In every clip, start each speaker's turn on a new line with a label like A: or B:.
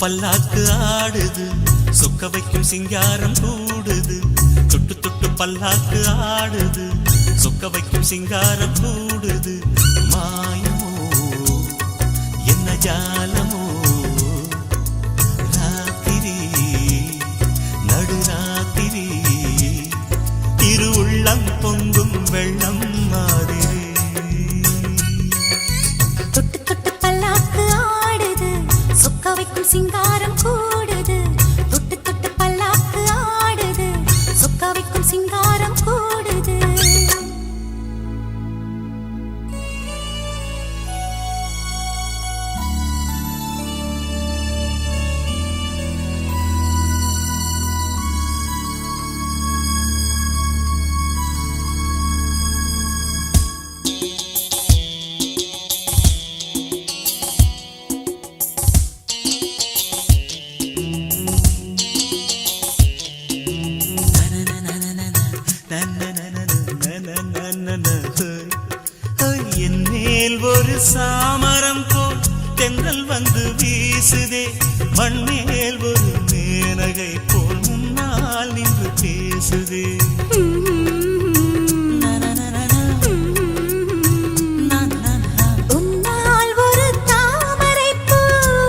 A: பல்லாக்கு ஆடுது, சொக்க வைக்கும் சிங்காரம் கூடுது. தொட்டு தொட்டு பல்லாக்கு ஆடுது, சொக்க வைக்கும் சிங்காரம் கூடுது. மாயமோ என்ன ஜாலமோ, ராத்திரி நடுராத்திரி இரு உள்ளம் பொங்கும் வெள்ளம் மாதிரி.
B: தொட்டு தொட்டு பல்லாக்கு ஆடுது, சொக்க வைக்கும் சிங்காரம் கூடுது. தொட்டு தொட்டு பல்லாக்கு ஆடுது, சொக்க வைக்கும் சிங்காரம் கூடுது.
A: என் மேல் ஒரு சாமரம் போல் தென்றல் வந்து வீசுதே, மண்மேல் ஒரு மேனகை போல் முன்னால் நின்று பேசுதே.
B: உன்னால் ஒரு தாமரை பூ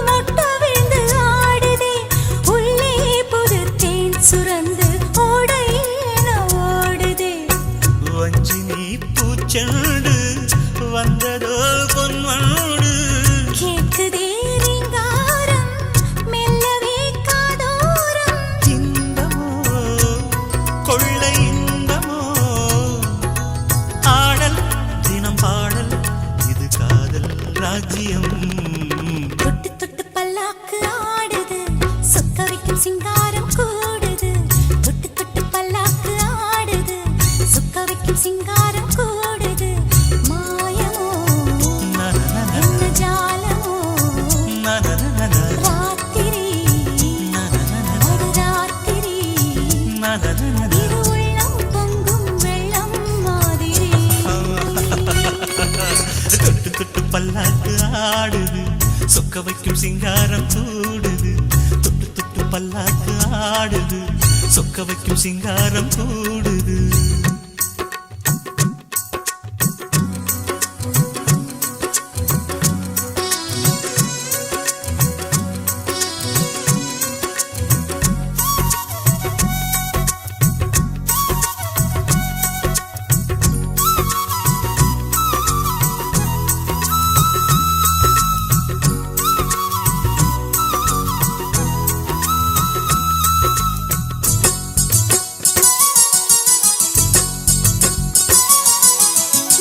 B: மொட்டு விழுந்து ஆடுதே, உள்ளே புது தேன் சுரந்து ஓடையின ஓடுதே.
A: வஞ்சி நீ பூச்செண்டு வந்ததோ பொன்வண்டு,
B: கேட்குதே ரீங்காரம் மெல்லவே காதோரம்.
A: இன்பமோ கொள்ளை இன்பமோ, ஆடல் தினம் பாடல் இது காதல் ராஜ்யம்.
B: தொட்டு தொட்டு பல்லாக்கு ஆடுது, சொக்க வைக்கும் சிங்காரம் கூடுது. தொட்டு தொட்டு பல்லாக்கு ஆடுது, சொக்க வைக்கும் சிங்காரம் கூடுது. மாயமோ என்ன ஜாலமோ, ராத்திரி நடுராத்திரி இரு உள்ளம் பொங்கும் வெள்ளம் மாதிரி.
A: தொட்டு தொட்டு பல்லாக்கு ஆடுது, சொக்க வைக்கும் சிங்காரம் கூடுது. தொட்டு தொட்டு பல்லாக்கு ஆடுது, சொக்க வைக்கும் சிங்காரம் கூடுது.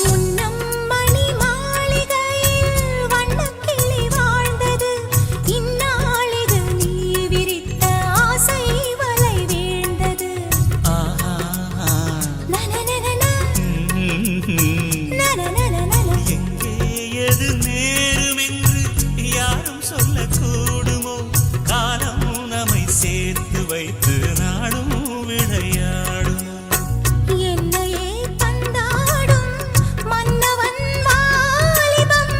B: முன்னம் மணி மாளிகையில் வண்ணக்கிளி வாழ்ந்தது, இந்நாளிது நீ விரித்த ஆசை வலை வீழ்ந்தது.
A: ஆஹா
B: நனநனன, நனநனன.
A: எங்கே எது நேருமென்று யாரும் சொல்லக்கூடுமோ, காலம் நம்மை சேர்த்து வைத்து நாடும் விளையாடுமோ.
B: என்னையே பந்தாடும் மன்னவன் வாலிபம்,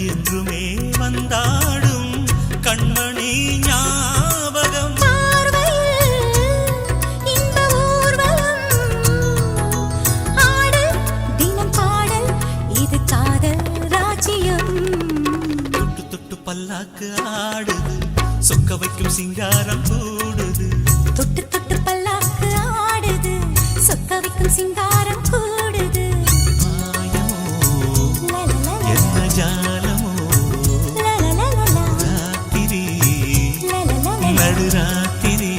A: என்றுமே வந்தாடும் கண்மணி ஞாபகம்.
B: பார்வையில் இன்ப ஊர்வலம், ஆடல் தினம் பாடல் இது காதல் ராஜ்யம்.
A: தொட்டு தொட்டு பல்லாக்கு ஆடுது, சொக்க வைக்கும் சிங்காரம் கூடுது.
B: தொட்டு தொட்டு பல்லாக்கு ஆடுது, சொக்க வைக்கும் சிங்காரம் கூடுது.
A: மாயமோ
B: லலலல,
A: என்ன ஜாலமோ,
B: லலலல,
A: ராத்திரி
B: லலலல,
A: நடுராத்திரி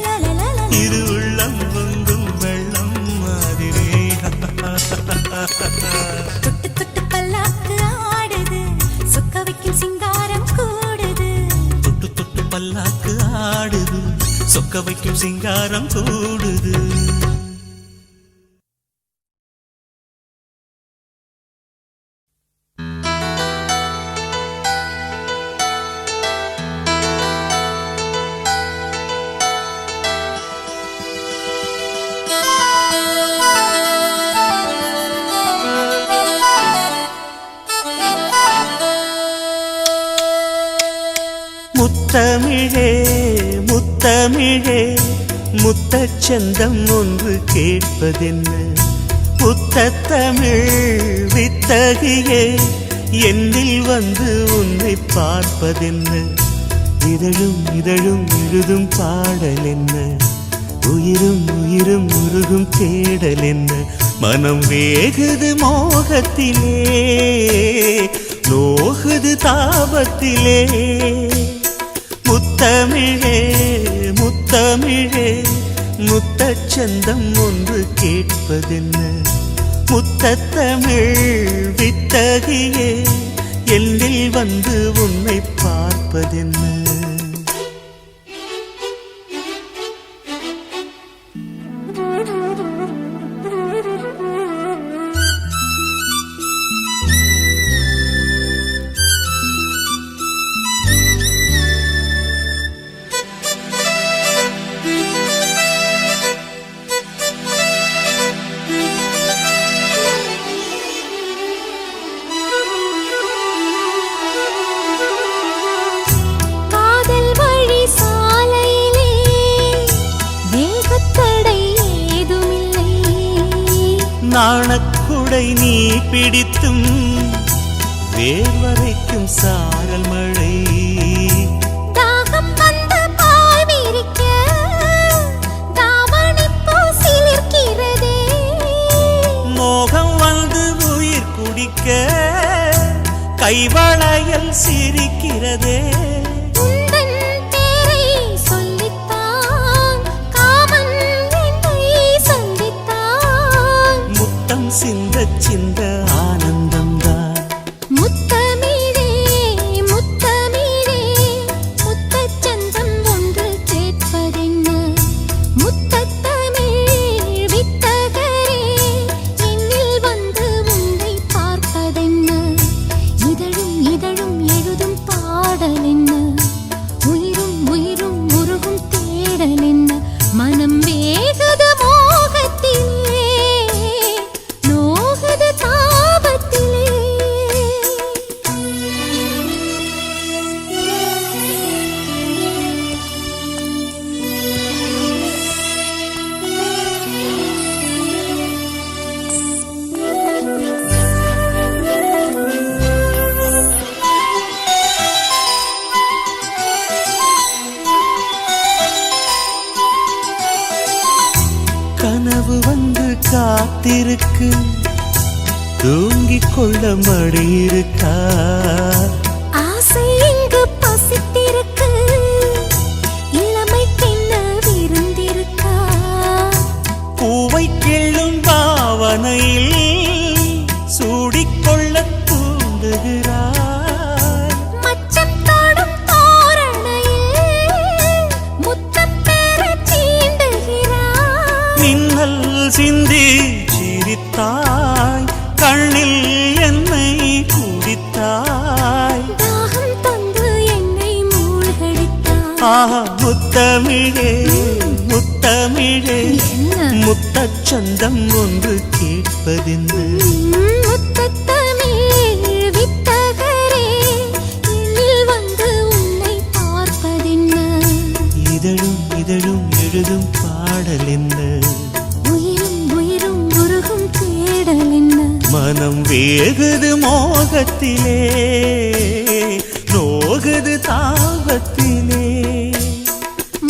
B: லலலல.
A: இரு உள்ளம் பொங்கும் வெள்ளம் மாதிரி.
B: தொட்டு தொட்டு பல்லாக்கு ஆடுது, சொக்க வைக்கும் சிங்காரம் கூடுது.
A: தொட்டு தொட்டு பல்லாக்கு ஆடுது, சொக்க வைக்கும் சிங்காரம் கூடுது. முத்து முத்தமிழே முத்தமிழே முத்தச்சந்தம் ஒன்று கேட்பதென்ன முத்தத்தமிழ் வித்தகியே என்னில் வந்து உன்னை பார்ப்பதென்ன இதழும் இதழும் எழுதும் பாடல் என்ன உயிரும் உயிரும் உருகும் தேடல் என்ன மனம் வேகுது மோகத்திலே நோகுது தாபத்திலே முத்தமிழே முத்தமிழே முத்தச்சந்தம் ஒன்று கேட்பதென்ன முத்தத்தமிழ் வித்தகியே எல்லில் வந்து உன்னை பார்ப்பதென்ன நாணக்குடை நீ பிடித்தும் வேர்வரைக்கும் சாரல் மழை
B: தாகம் வந்து பாய் விரிக்க தாவணிப்பூ சிலிர்க்கிறதே
A: மோகம் வந்து உயிர் குடிக்க கைவளையல் சிரிக்கிறதே சிந்த சிந்த ஆனந்தம்தான்
B: முத்தமிழே முத்தமிழே முத்தச்சந்தம் ஒன்று கேட்பதென்ன முத்தத்தமிழ் வித்தகரே என்னில் வந்து உன்னை பார்ப்பதென்ன இதழும் இதழும் எழுதும் பாடல் என்ன உயிரும் உயிரும் உருகும் தேடல் என்ன மனம் வேகுது மோகத்திலே
A: கனவு வந்து காத்திருக்கு தூங்கிக் கொள்ள மடி இருக்கா
B: ஆசை இங்கு பசித்திருக்கு இளமைக்கென்ன விருந்திருக்கா
A: பூவை கிள்ளும் பாவனையில் சூடிக்கொள்ள தூண்டுகிறார்
B: மச்சம் தோடும் தோரணையில் முத்தம் பெற சீண்டுகிறார்
A: மின்னல் சிந்தி சிரித்தாய் கண்ணில் என்னை குடித்தாய்
B: தாகம் தந்து என்னை மூழ்கடித்தாய்
A: ஆஹா முத்தமிழே முத்தமிழே முத்தச்சந்தம் ஒன்று கேட்பதென்ன
B: முத்தத்தமிழ் வித்தகரே என்னில் வந்து உன்னை பார்ப்பதென்ன
A: இதழும் இதழும் எழுதும் பாடல் என்ன
B: உயிரும் உயிரும் உருகும் தேடல் என்ன
A: மனம் வேகுது மோகத்திலே நோகுது தாபத்திலே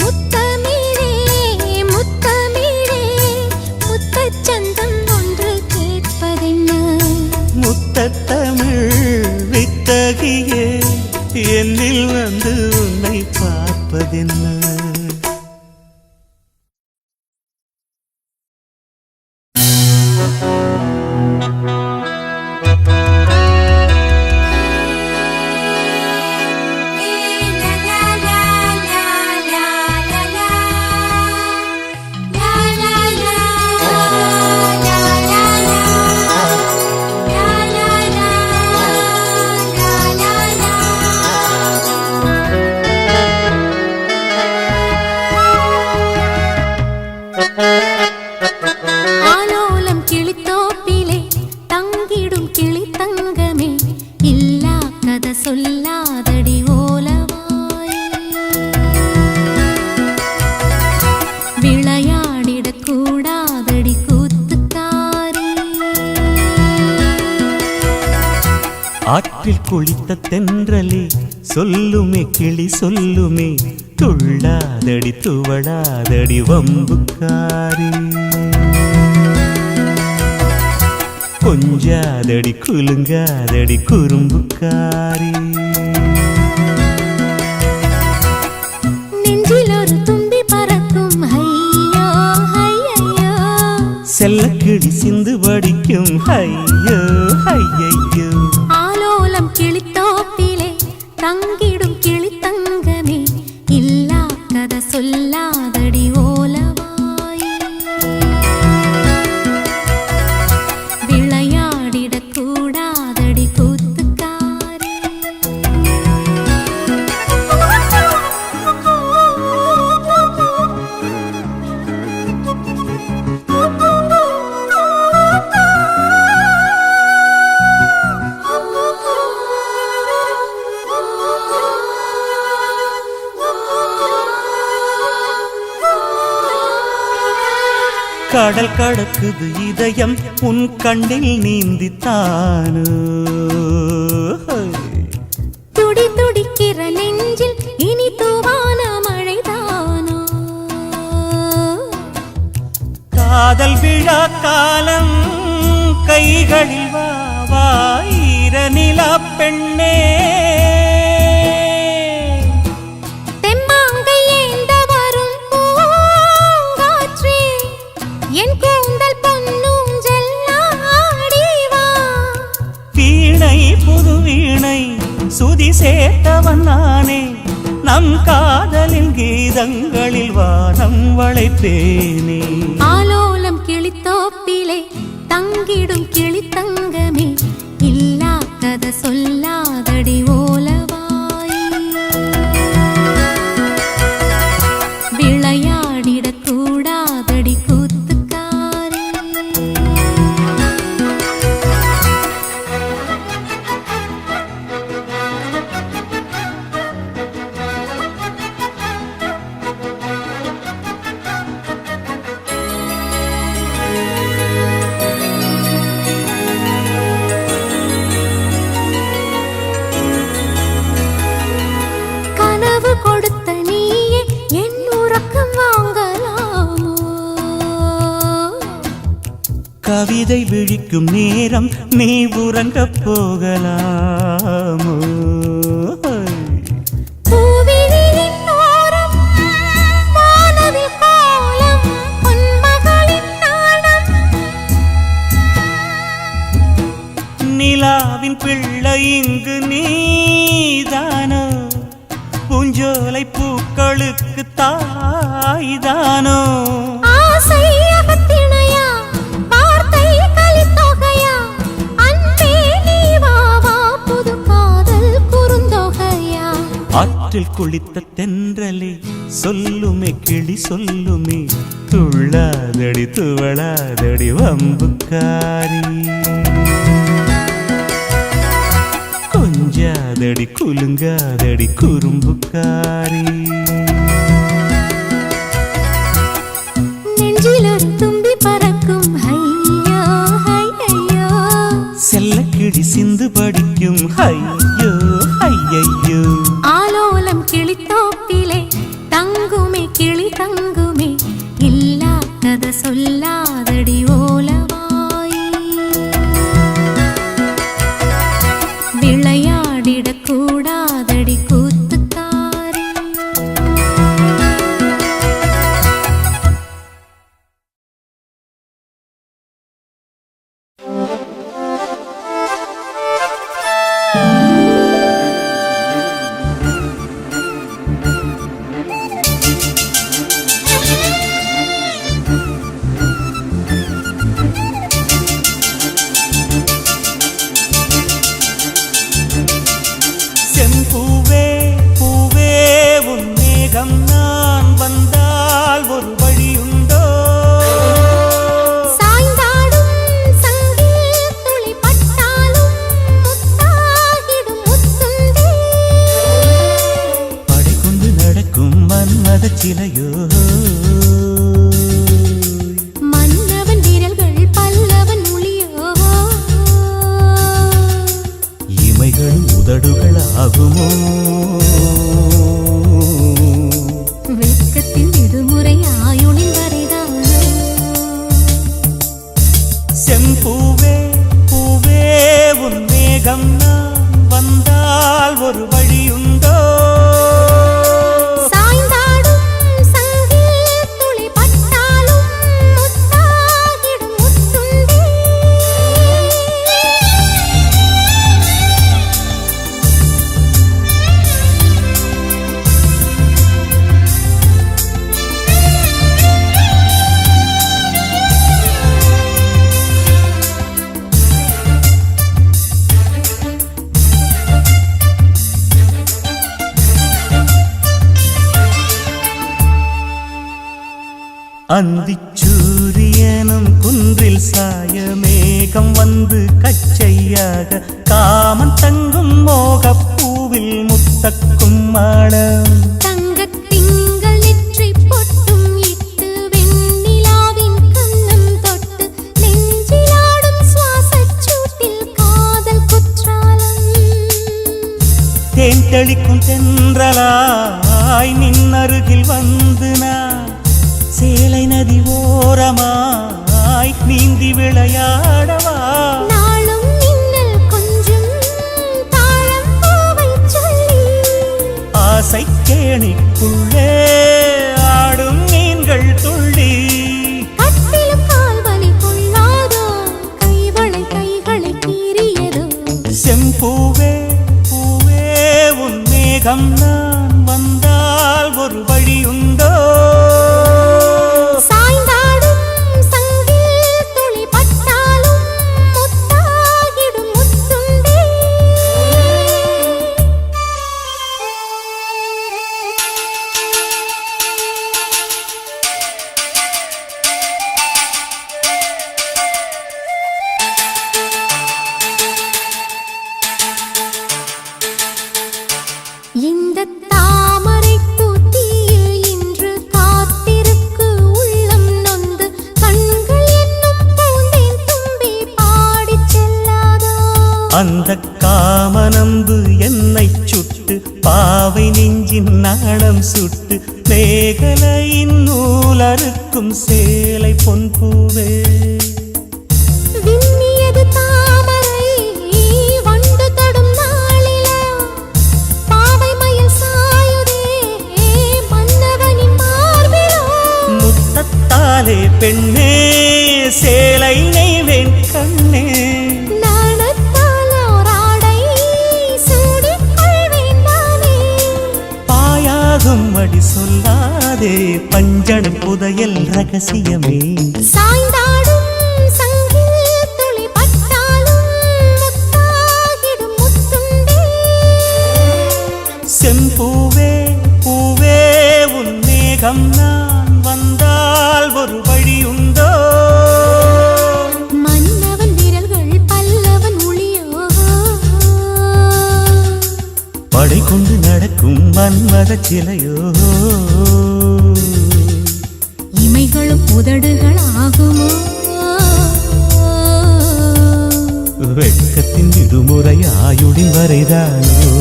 B: முத்தமிழே முத்தமிழே முத்தச்சந்தம் ஒன்று கேட்பதென்ன
A: முத்தத்தமிழ் வித்தகியே என்னில் வந்து உன்னை பார்ப்பதென்ன
B: ஆலோலம் கிளித்தோப்பிலே தங்கிடும் கிளி தங்கமே இல்லா கதை சொல்லாதடி ஓலவாய்
A: ஆற்றில் குளித்த தென்றலே சொல்லுமே கிளி சொல்லுமே துள்ளாதடி துவளாதடி வம்புக்காரி கொஞ்சாதடி குலுங்காதடி குறும்புக்காரி
B: நெஞ்சில் ஒரு தும்பி பறக்கும் ஐயோ ஐயையோ
A: செல்லக்கிளி சிந்து வடிக்கும் ஐயோ ஐயையோ
B: ஆலோலம் கிளித்தோப்பிலே தங்கிடும் கிளி தங்கமே இல்லா கதை சொல்லாதடி ஓலவாய் விளையாடிடக் கூடாதடி கூத்துக்காரி
A: கடல் கடக்குது இதயம் உன் கண்ணில் நீந்தித்தானோ
B: துடி துடிக்கிற நெஞ்சில் இனி தூவான மழைதானோ
A: காதல் விழா காலம் கைகளில் வாயிர நிலா பெண்ணே
B: தெம்மாங்கை ஏந்த வரும் பூங்காற்றே என் கூந்தல் பொன்னூஞ்சல் ஆடிவா
A: வீணை புது வீணை சுதி சேர்த்தவன் நானே நம் காதலின் கீதங்களில் வானம் வளைப்பேனே
B: ஆலோலம் கிளித்தோப்பிலே தங்கிடும் கிளி தங்கமே இல்லா கதை சொல்லாதடி ஓலவாய் விளையாடிடக் கூடாதடி கூத்துக்காரி கனவு கொடுத்த நீயே என் உறக்கம் வாங்கலாமோ
A: கவிதை விழிக்கும் நேரம் நீ உறங்கப் போகலாமோ
B: பூவிழியின் ஓரம் வானவில் கோலம் பொன்மகளின் நாணம்
A: நிலாவின் பிள்ளை இங்கு நீதானோ பூஞ்சோலை பூக்களுக்கு தாய்தானோ
B: ஆசை அகத்திணையா வார்த்தை கலித்தொகையா அன்பே நீ வா வா புது காதல் குறுந்தொகையா
A: ஆற்றில் குளித்த தென்றலே சொல்லுமே கிளி சொல்லுமே துள்ளாதடி துவளாதடி வம்புக்காரி கொஞ்சாதடி குலுங்காதடி குறும்புக்காரி
B: நெஞ்சில் ஒரு தும்பி பறக்கும் ஐயோ ஐயையோ
A: செல்லக்கிளி சிந்து படிக்கும் ஐயோ ஐயையோ
B: ஆலோலம் கிளித்தோப்பிலே தங்குமே கிளி தங்குமே இல்லா கதை சொல்லாதடி ஓலவாய் விளையாடிடக் கூடாதடி கூத்துக்காரி
A: மேகம் நான் வந்தால் ஒரு வழியுண்டோ
B: சாய்ந்தாடும் சங்கில் துளி பட்டாலும் முத்தாகிடும் முத்துண்டே
A: அந்திச்சூரியனும் குன்றில் சாய மேகம் வந்து கச்சையாக காமன் தங்கும் மோகப்பூவில் முத்தக்கும் மாடம்
B: தங்கத் திங்கள் நெற்றி பொட்டும் இட்டு வெண்ணிலாவின் கன்னம் தொட்டு நெஞ்சிலாடும் சுவாசச் சூட்டில் காதல் குற்றாலம்
A: தேன் தெளிக்கும் தென்றலாய் நின்னருகில் வந்து நான் சேலை நதி ஓரமாய் நீந்தி விளையாடவா
B: நாளும் மின்னல் கொஞ்சம் தாழம் பூவைச் சொல்லி
A: ஆசை கேணிக்குள்ளே ஆடும் மீன்கள் துள்ளி
B: கட்டிலும் கால்வலி கொள்ளாதோ கைகளை கீறியதோ
A: செம்பூவே பூவே உன் மேகம் நான் வந்தால் ஒரு வழியுண்டோ
B: சாய்ந்தாடும் சங்கில் துளி பட்டாலும் முத்தாகிடும் முத்துண்டே இந்த தாமரைப் பூத்தியில் இன்று காத்திருக்கு உள்ளம் நொந்து கண்கள் என்னும் பூந்தேன் தும்பி பாடிச் செல்லாதோ
A: அந்த காமனம்பு என்னை சுட்டு பாவை நெஞ்சின் நாணம் சுட்டு மேகலையின் நூலறுக்கும் சேலை பொன்பூவே
B: விண்ணியது தாமரை வண்டு தொடும் நாளிலா பாவை மயில் சாயுதே மன்னவனின் மார்பிலோ
A: முத்தத்தாலே பெண்ணே சேலை நெய்வேன் கண்ணே
B: நாணத்தால் ஓராடை சூடிக் கொள்வேன் நானே
A: பாயாகும் அடி சொல்லாதே பஞ்சணம் புதையல் ரகசியமே
B: சாய்ந்தாடும் சங்கில் துளி பட்டாலும் முத்தாகிடும் முத்துண்டே
A: செம்பூவே பூவே உன் மேகம் நான் வந்தால் ஒரு வழியுண்டோ
B: மன்னவன் விரல்கள் பல்லவன் ஒளியோ
A: படை கொண்டு நடக்கும் மன்மத சிலையோ
B: இமைகளும் உதடுகள் ஆகுமோ
A: வெட்கத்தின் விடுமுறை ஆயுடின் வரைதானோ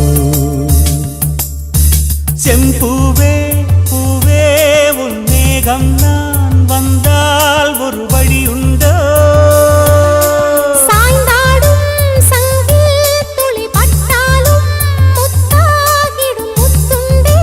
A: செம்பூவே பூவே உன் மேகம் நான் வந்தால் ஒரு வழியுண்டோ
B: சாய்ந்தாடும் சங்கில் துளி பட்டாலும் முத்தாகிடும் முத்துண்டே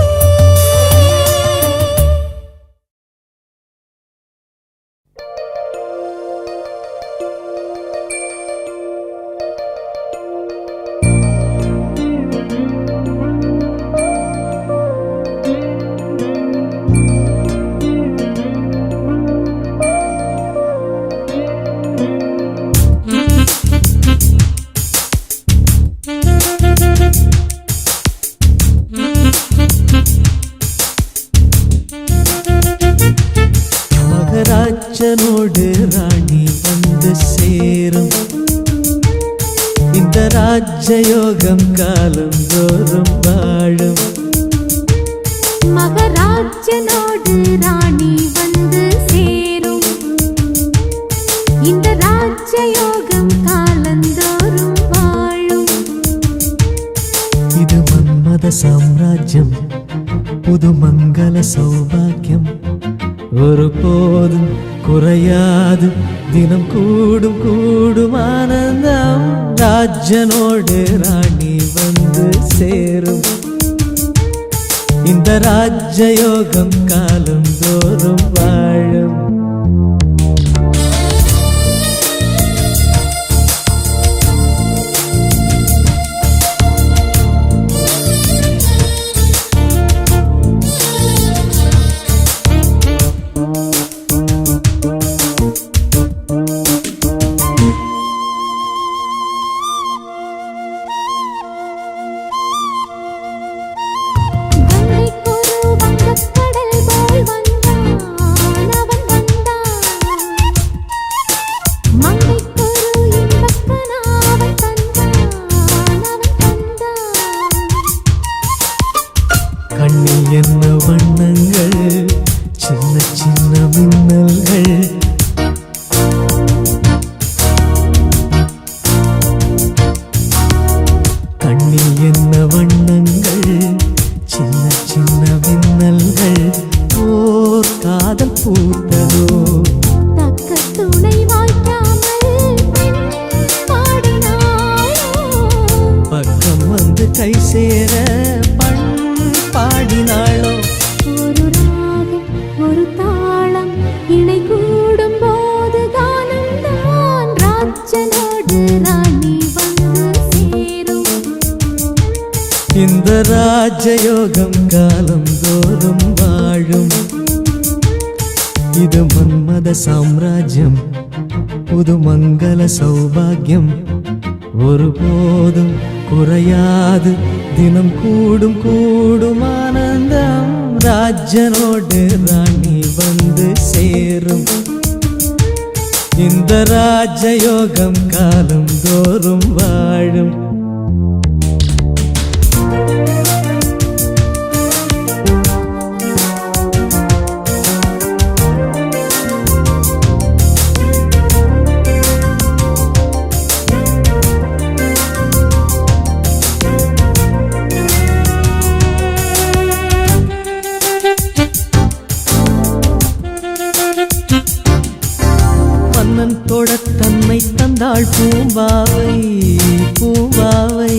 A: மகராஜனோடு ராணி வந்து சேரும் இந்த ராஜயோகம் காலம் தோறும் வாழும்
B: மகராஜனோடு ராணி வந்து சேரும் இந்த ராஜயோகம் காலந்தோறும் வாழும்
A: இது மன்மத சாம்ராஜ்யம் புது மங்கள சௌபாக்கியம் ஒருபோதும்
C: குறையாது தினம் கூடும் கூடும் ஆனந்தம் ராஜனோடு ராணி வந்து சேரும் இந்த ராஜயோகம் காலம் தோறும் வாழும் கண்ணில் என்ன வண்ணங்கள் சின்ன சின்ன மின்னல்கள் கண்ணில் என்ன வண்ணங்கள் சின்ன சின்ன மின்னல்கள் ஓர் காதல் பூத்ததோ
B: தக்க துணை வாய்க்காமல் பாடினாயோ
C: பக்கம் வந்து கை சேர பாடினாளோ
B: ஒரு ராகம் ஒரு தாளம் இணை கூடும் போது கானம் தான் ராஜனோடு ராணி வந்து சேரும்
C: இந்த ராஜயோகம் காலம் தோறும் வாழும் இது மன்மத சாம்ராஜ்யம் புது மங்கள சௌபாகியம் ஒருபோதும் குறையாது தினம் கூடும் கூடும் ஆனந்தம் ராஜனோடு ராணி வந்து சேரும் இந்த ராஜயோகம் காலம் தோறும் வாழும் மன்னன் தொட தன்னை தந்தாள் பூம்பாவை பூம்பாவை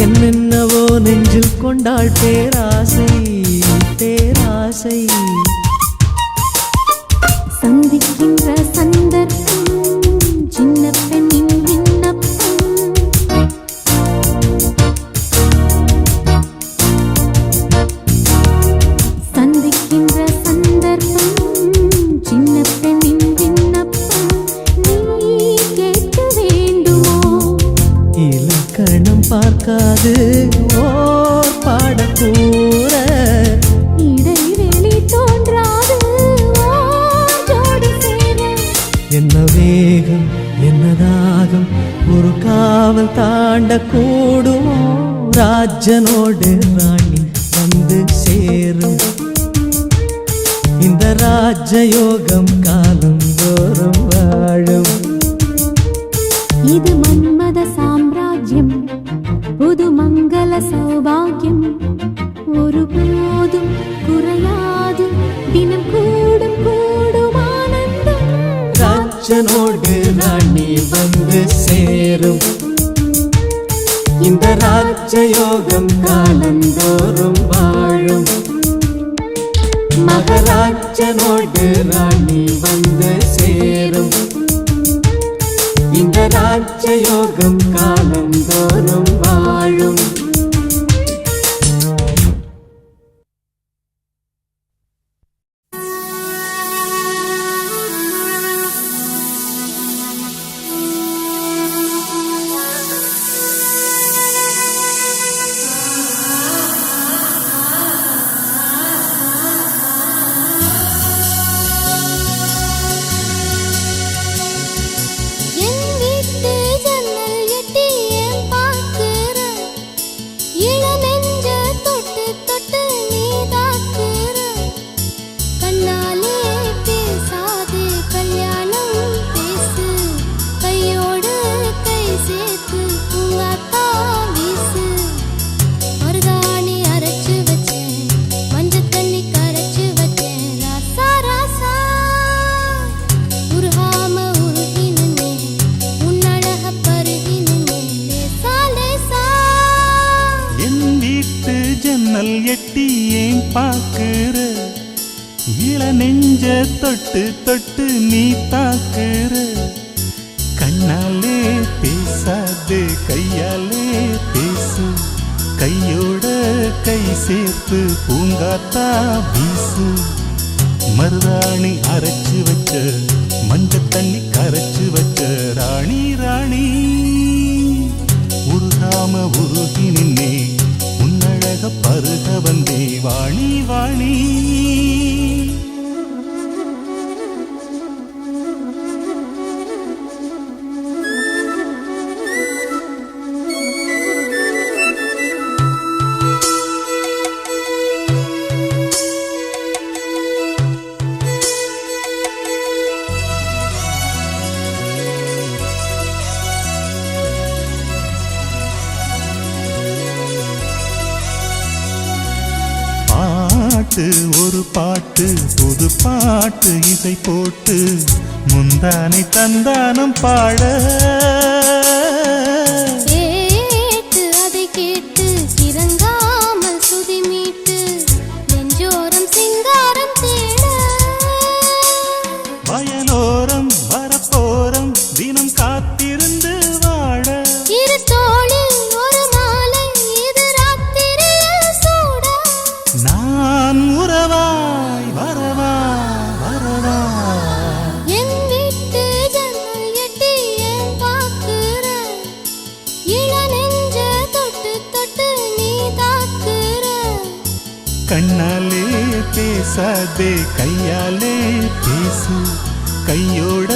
C: என்னென்னவோ நெஞ்சில் கொண்டாள் பேராசை பேராசை
B: சந்திக்கின்ற சந்தர்ப்பம் சின்ன பெண்ணின் விண்ணப்பம் சந்திக்கின்ற சந்தர்ப்பம் சின்ன பெண்ணின் விண்ணப்பம் நீ கேட்க வேண்டுமோ
C: இலக்கணம் பார்க்காது ஓர் பாடக்கூற
B: இடைவெளி தோன்றாது ஜோடி சேர
C: என்ன வேகம் என்ன தாகம் ஒரு காவல் தாண்ட கூடுமோ ராஜனோடு ராணி வந்து சேரும் இந்த ராஜயோகம் காலம் தோறும் வாழும்
B: இது மன்மத சாம்ராஜ்யம் புது மங்கள சௌபாகியம் ஒருபோதும் குறையாது தினம் கூடும் கூடும் ஆனந்தம்
C: ராஜனோடு ராணி வந்து சேரும் இந்த ராஜயோகம் காலம் தோறும் வாழும் மகராஜனோடு ராணி வந்து சேரும் இந்த ராஜயோகம் காலம் தோறும் வாழும்
A: பாக்குற இள நெஞ்ச தொட்டு தொட்டு நீ தாக்குற கண்ணாலே பேசாதே கையாலே பேசு கையோட கை சேர்த்து பூங்காத்தா வீசு மருதாணி அரைச்சு வச்ச மஞ்ச தண்ணி கரைச்சு வச்ச ராணி ராணி உருகாம உருகி நின்னே உன்னழக பருக வந்தே வாணி வாணி ஒரு பாட்டு புது பாட்டு இசை போட்டு முந்தானை தந்தானம் பாட
B: கேட்டு அதை கேட்டு இறங்காமல் சுதி மீட்டு நெஞ்சோரம் சிங்காரம் தேட
A: வயலோரம் வரப்போரம் தினம் காத்திருந்து வாழ
B: இரு தோளில் ஒரு மாலை இது ராத்திரியில் சூட
A: நான் உறவாய் வரவா வரவா
B: என் வீட்டு ஜன்னல் எட்டி ஏன் பாக்குற இள நெஞ்ச தொட்டு தொட்டு நீ தாக்குற
A: கண்ணாலே பேசாதே கையாலே பேசு கையோட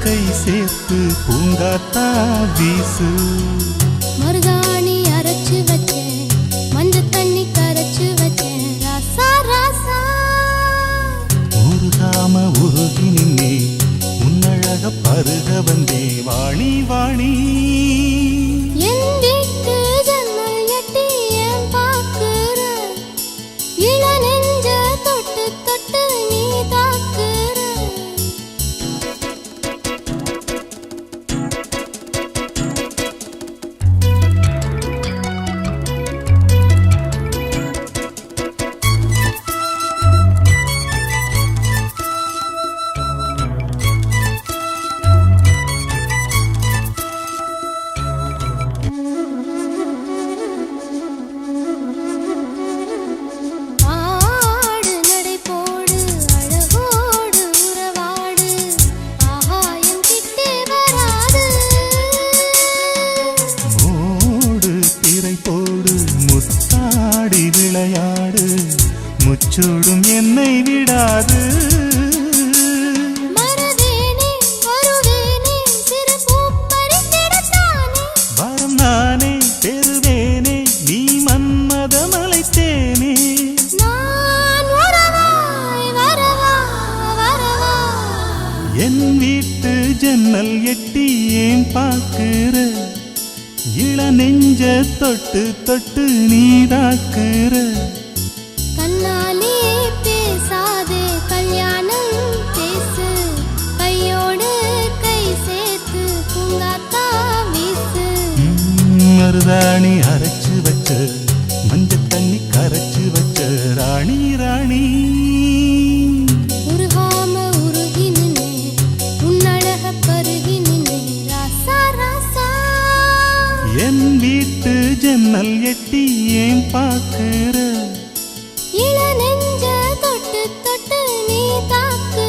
A: கை சேர்த்து பூங்காத்தா வீசு
B: மருதாணி அரைச்சு வச்சேன் மஞ்ச தண்ணி கரைச்சு வச்சேன் ராசா ராசா
A: உருகாம உருகி நின்னே உன்னழக பருக வந்தே வாணி வாணி
B: என் வீட்டு ஜன்னல் எட்டி ஏன் பாக்குற இள நெஞ்ச தொட்டு தொட்டு நீ தாக்குற ஆடு நடை போடு அழகோடு உறவாடு ஆகாயம் கிட்டே வராது
A: மூடு திரை போடு முத்தாடி விளையாடு முச்சூடும் என்னை விடாது
B: மறவேனே வருவேனே சிறு பூப்பறித்திடத்தானே
A: வரம் நானே பெறுவேனே நீ மன்மதமலைத்தேனே
B: நான் வரவாய் வரவா வரவா
A: என் வீட்டு ஜன்னல் எட்டி ஏன் பாக்குற இள நெஞ்ச தொட்டு தொட்டு நீதாக்குற
B: கண்ணாலே பேசாதே கல்யாணம் பேசு கையோடு கை சேர்த்து பூங்காத்தா வீசு
A: மருதாணி அரைச்சு வச்ச மஞ்ச தண்ணி கரைச்சு வச்ச ராணி ராணி
B: உருகாம உருகி நின்னே உன்னழக பருகி நின்னே ராசா ராசா
A: என் வீட்டு ஜன்னல் எட்டி ஏன் பாக்குற
B: இள நெஞ்ச தொட்டு தொட்டு நீ தாக்குற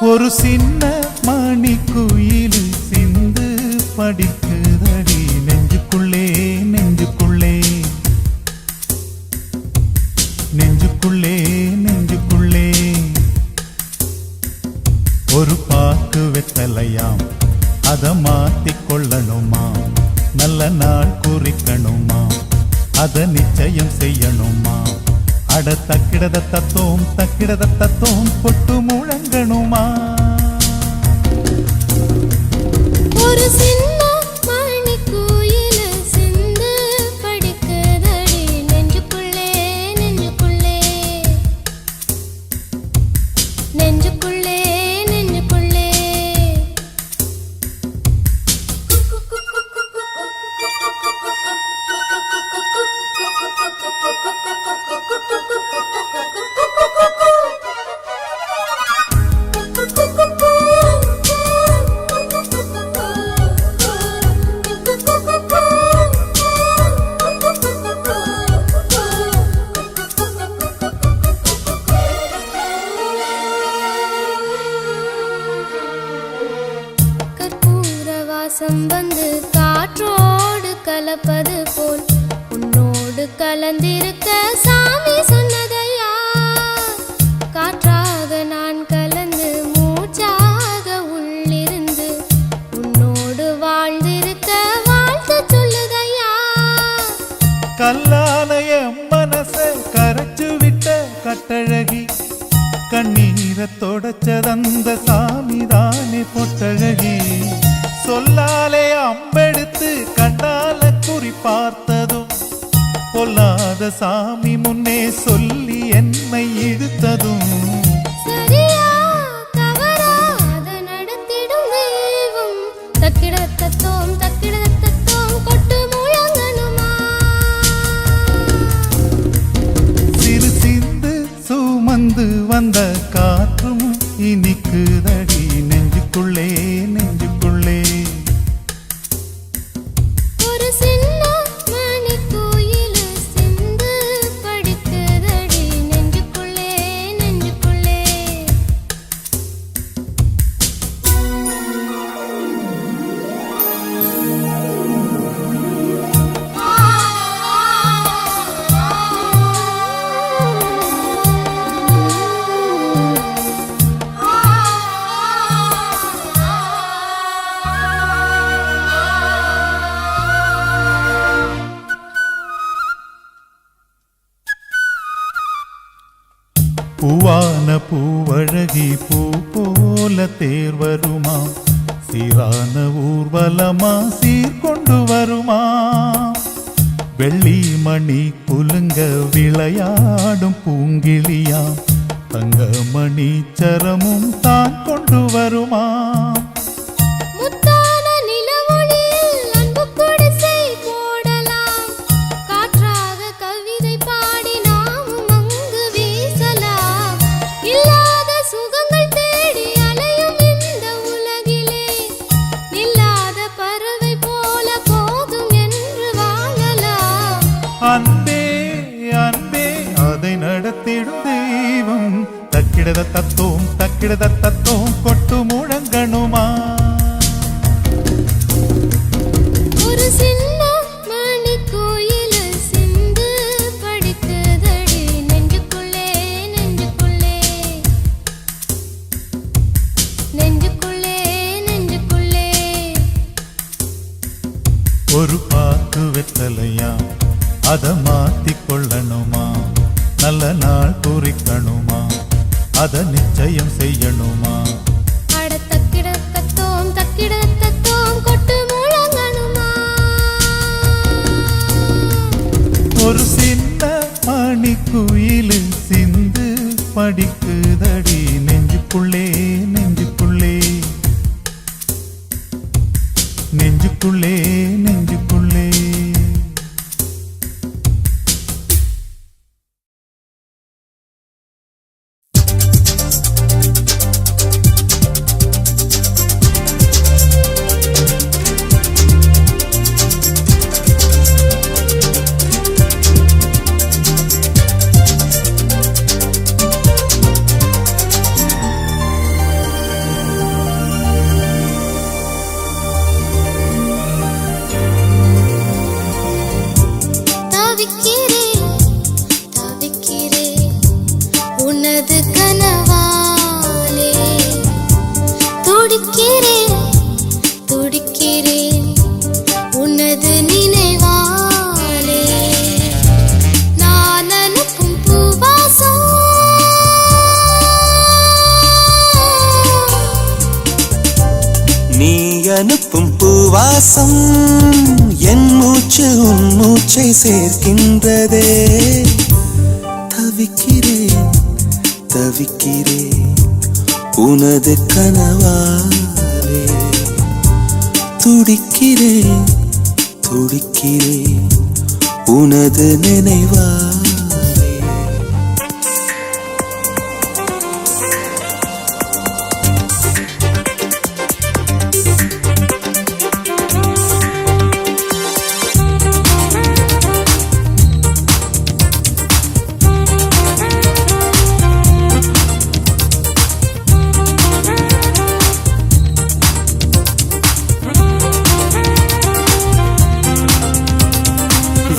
A: ஒரு சின்ன மணிக்குயில் சிந்து படிக்குதடி நெஞ்சுக்குள்ளே நெஞ்சுக்குள்ளே நெஞ்சுக்குள்ளே நெஞ்சுக்குள்ளே ஒரு பாக்கு வெத்தலையாம் அத மாத்திக் கொள்ளணுமா நல்ல நாள் குறிக்கணுமா அத நிச்சயம் செய்யணுமா? அட தக்கிடத தத்தோம் பொட்டு முழங்கணுமா?
B: ஒரு சின்ன மணி கோயில சிந்து படிக்குதடி நெஞ்சுக்குள்ளே நெஞ்சுக்குள்ளே நெஞ்சுக்குள்ளே நெஞ்சுக்குள்ளே. வந்து காற்றோடு கலப்பது போல் உன்னோடு கலந்திருக்க சாமி சொன்னதையா. காற்றாக நான் கலந்து மூச்சாக உள்ளிருந்து உன்னோடு வாழ்ந்திருக்க வாழ்த்து சொல்லுதையா.
A: கல்லாலய மனச கரைச்சு விட்ட கட்டழகி, கண்ணீரை தொடச்சதந்த சாமிதானே பொட்டழகி. சொல்லாலே அம்பெடுத்து கண்ணால குறி பார்த்ததும், பொல்லாத சாமி முன்னே சொல்லி என்னை இழுத்ததும்,
B: சரியா தவறா அதை நடத்திடும் தெய்வம். தக்கிடத்தத்தோம் கொட்டு முழங்கணுமா?
A: சிறு சிந்து சுமந்து வந்த காற்றும் இனிக்குதடி நெஞ்சுக்குள்ளே நெஞ்சுக்குள்ளே.
B: ஒரு சின்ன மணி கோயில சிந்து படிக்குதடி நெஞ்சுக்குள்ளே நெஞ்சுக்குள்ளே.
A: பூவான பூவழகி பூ போல தேர் வருமா? சீரான ஊர்வலமா சீர்கொண்டு வருமா? வெள்ளி மணி குலுங்க விளையாடும் பூங்கிளியா, தங்கமணி சரமும் தான் கொண்டு வருமா?
B: முத்தான நிலவொளியில் அன்பு குடிசை போடலாம். காற்றாக கவிதை பாடி நாமும் அங்கு வீசலாம். இல்லாத சுகங்கள் தேடி அலையும் இந்த உலகிலே, நில்லாத பறவை போல போதும் என்று வாழலாம்.
A: அன்பே அன்பே அதை நடத்திடும் தெய்வம். தக்கிடத தத்தோம் கொட்டு முழங்கணுமா?
B: ஒரு சின்ன மணி கோயில சிந்து படிக்குதடி நெஞ்சுக்குள்ளே நெஞ்சுக்குள்ளே நெஞ்சுக்குள்ளே நெஞ்சுக்குள்ளே.
A: ஒரு பாக்கு வெத்தலையா, அத மாத்திக் கொள்ளணுமா? நல்ல நாள் குறிக்கணுமா? அத நிச்சயம் செய்யணுமா?
B: அட தக்கிடத்தத்தோம் கொட்டு முழங்கணுமா?
A: ஒரு சின்ன மணி குயிலு சிந்து படிக்குதடி நெஞ்சுக்குள்ளே நெஞ்சுக்குள்ளே நெஞ்சுக்குள்ளே நெஞ்சுக்குள்ளே.
B: தவிக்கிறேன் உனது கனவாலே. துடிக்கிறேன் உனது நினைவாலே.
A: அனுப்பும் பூவாசம் என் மூச்சு உன் மூச்சை சேர்க்கின்றதே. தவிக்கிறேன் தவிக்கிறேன் உனது கனவாலே. துடிக்கிறேன் துடிக்கிறேன் உனது நினைவாலே.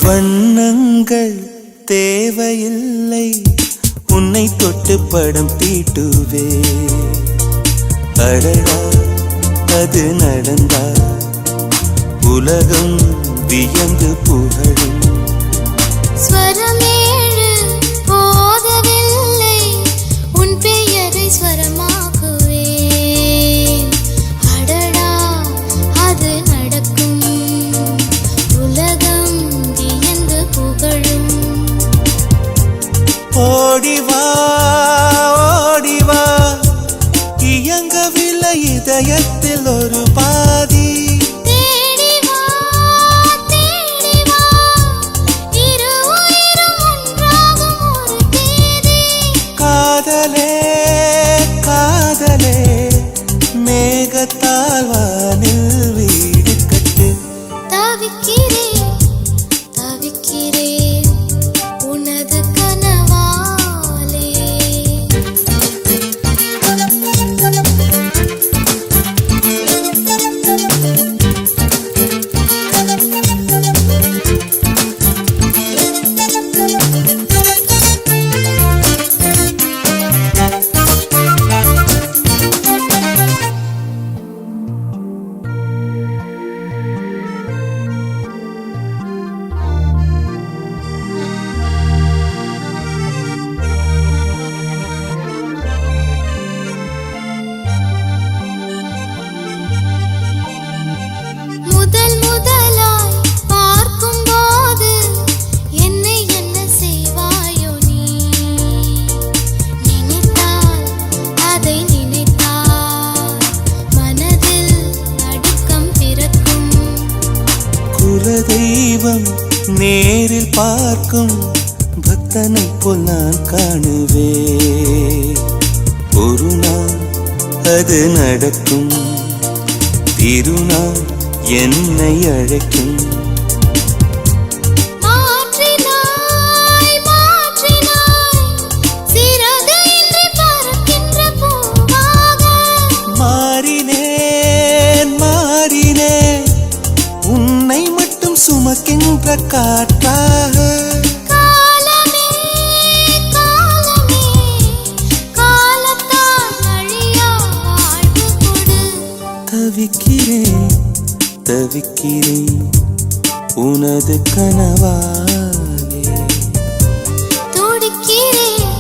A: வண்ணங்கள் தேவையில்லை உன்னை தொட்டு படம் தீட்டுவே. அடடா அது நடந்தா உலகம் வியந்து புகழும்.
B: ஸ்வரமேழு போதவில்லை உன் பெயரை ஸ்வரமாக்குவேன். அடடா அது நடக்கும் உலகம் வியந்து புகழும்.
A: ஓடிவா ஓடிவா இயங்கவில்லை இதயத்தில் ஒரு பாதி.
B: தேடிவா தேடிவா இரு உயிரும் ஒன்றாகும் ஒரு தேதி.
A: காதலே காதலே மேகத்தால் வானில் வீடு கட்டு.
B: தவிக்கிறேன் தவிக்கிறேன் உனது கனவாலே. முதல் முதலாய் பார்க்கும்போது என்னை என்ன செய்வாயோ நீ. நினைத்தால் அதை நினைத்தால் மனதில் நடுக்கம் பிறக்கும்.
A: குலதெய்வம் நேரில் பார்க்கும் பக்தனை போல் நான் காணுவே. ஒரு நாள் அது நடக்கும் திருநாள் என்னை அழைக்கும்.
B: மாற்றினாய் மாற்றினாய் சிறகு இன்றி பறக்கின்ற பூவாக.
A: மாறினேன் மாறினேன் உன்னை மட்டும் சுமக்கின்ற காற்றாக.
B: காலமே காலமே காலத்தால் அழியா வாழ்வு கொடு.
A: தவிக்கிறேன் தவிக்கிறேன் உனது கனவாலே.
B: துடிக்கிறேன்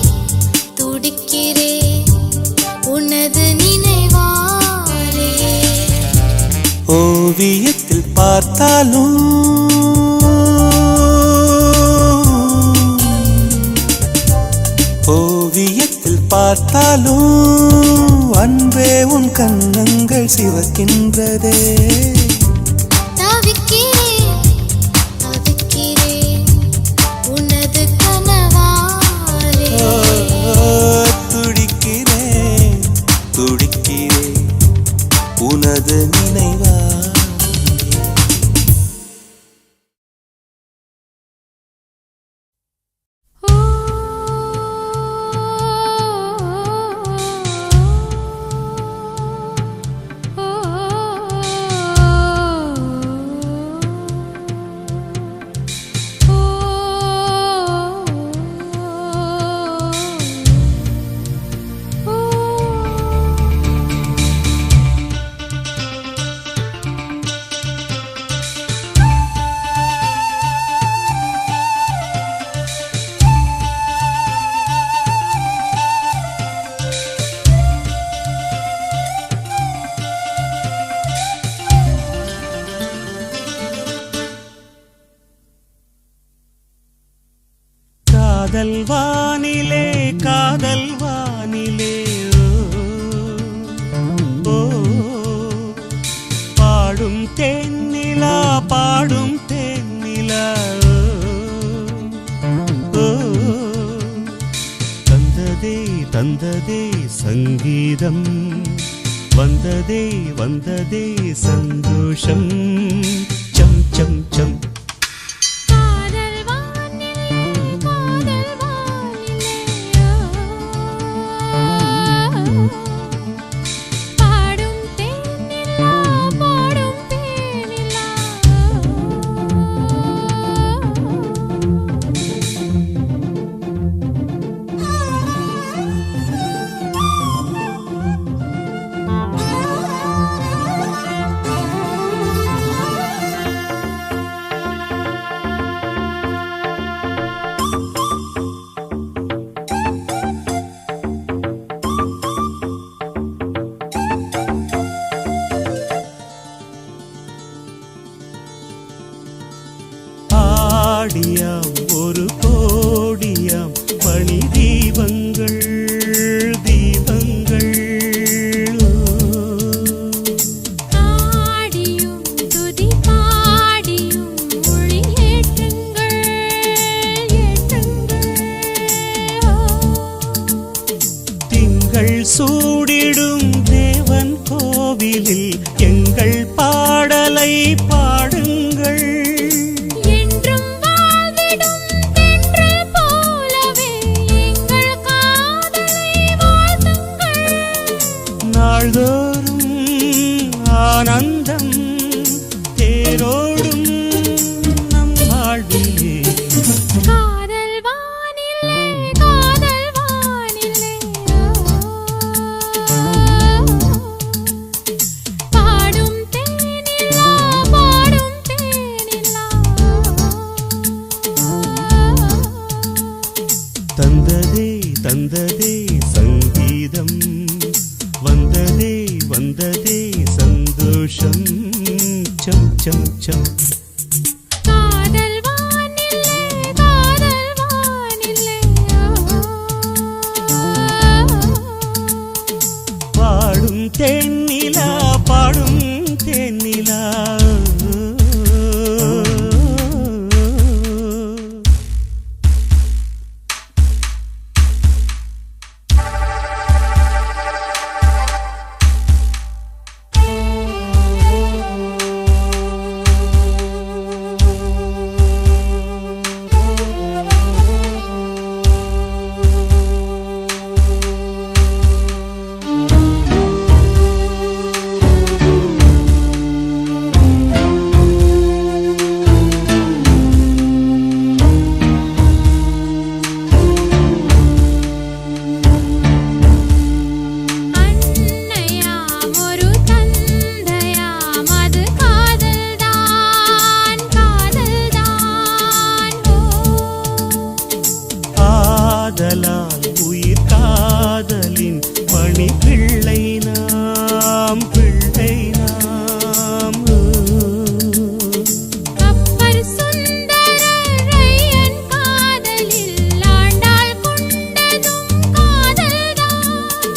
B: துடிக்கிறேன் உனது நினைவாலே.
A: ஓவியத்தில் பார்த்தாலும் ஓவியத்தில் பார்த்தாலும் அன்பே உன் கண்ணங்கள் சிவக்கின்றதே.
B: தவிக்கிறேன் தவிக்கிறேன் உனது கனவாலே.
A: துடிக்கிறேன் துடிக்கிறேன் உனது நினைவா.
B: ஓ
A: வானிலே ஓ பாடும் தேனிலா பாடும் தேனிலா ஓ தந்ததே தந்ததே சங்கீதம் வந்ததே வந்ததே சந்தோஷம் சம் சம் சம்
B: காதல் வானிலே பாடும் தேனிலா பாடும் தேனிலா
A: ஆடியாம் ஒரு கோடியாம் மணி தீபங்கள் தீபங்கள்
B: ஆடியும் துதி பாடியும் மொழி ஏற்றுங்கள் ஏற்றுங்கள்
A: திங்கள் சூடிடும் தேவன் கோவிலில் எங்கள் பாடலை பாடுங்கள்
B: என்றும் வாழ்ந்திடும் தென்றல் போலவே எங்கள் காதலை வாழ்த்துங்கள்
A: நாள்தோறும் ஆனந்தம் தேரோடும் நம் வாழ்விலே
B: காதல் வானிலே பாடும் தேனிலா பாடும் தேனிலா
A: தந்ததே தந்ததே சங்கீதம் வந்ததே வந்ததே சந்தோஷம் சம் சம் சம்
B: காதல் வானிலே
A: பாடும் தேனிலா பாடும் தேனிலா
B: அன்னையாம் ஒரு தந்தையாம் அது காதல்தான் காதல்தான்
A: ஆதலால் உயிர் காதலின் மணி பிள்ளை நாம் பிள்ளை நாம்
B: அப்பர் சுந்தரரையன் காதலில் ஆண்டாள் கொண்டதும் காதல்தான்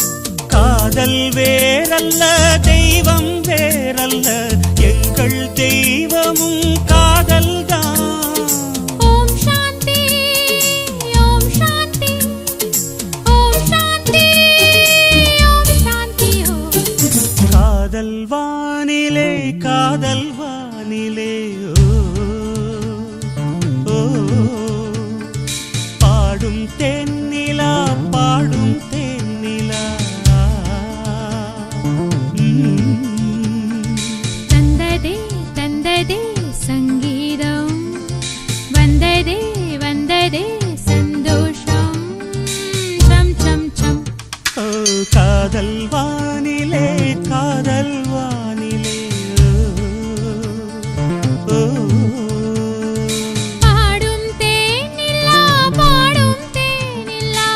A: காதல் வேறல்ல தெய்வம் வேறல்ல எங்கள் தெய்வமும் காதல்தான்
B: ஓம் சாந்தி ஓம் சாந்தி ஓம் சாந்தி ஓம் சாந்தி
A: காதல் வானிலே காதல் வானிலே ஓ பாடும் தென்னிலா பாடும் தென்னிலா
B: தந்ததே தந்ததே சங்கீதம் வந்ததே வந்ததே சந்தோஷம் சம் சம் சம்
A: ஓ காதல் வானிலே காதல் வானிலே ஓ
B: பாடும் தேனிலா பாடும் தேனிலா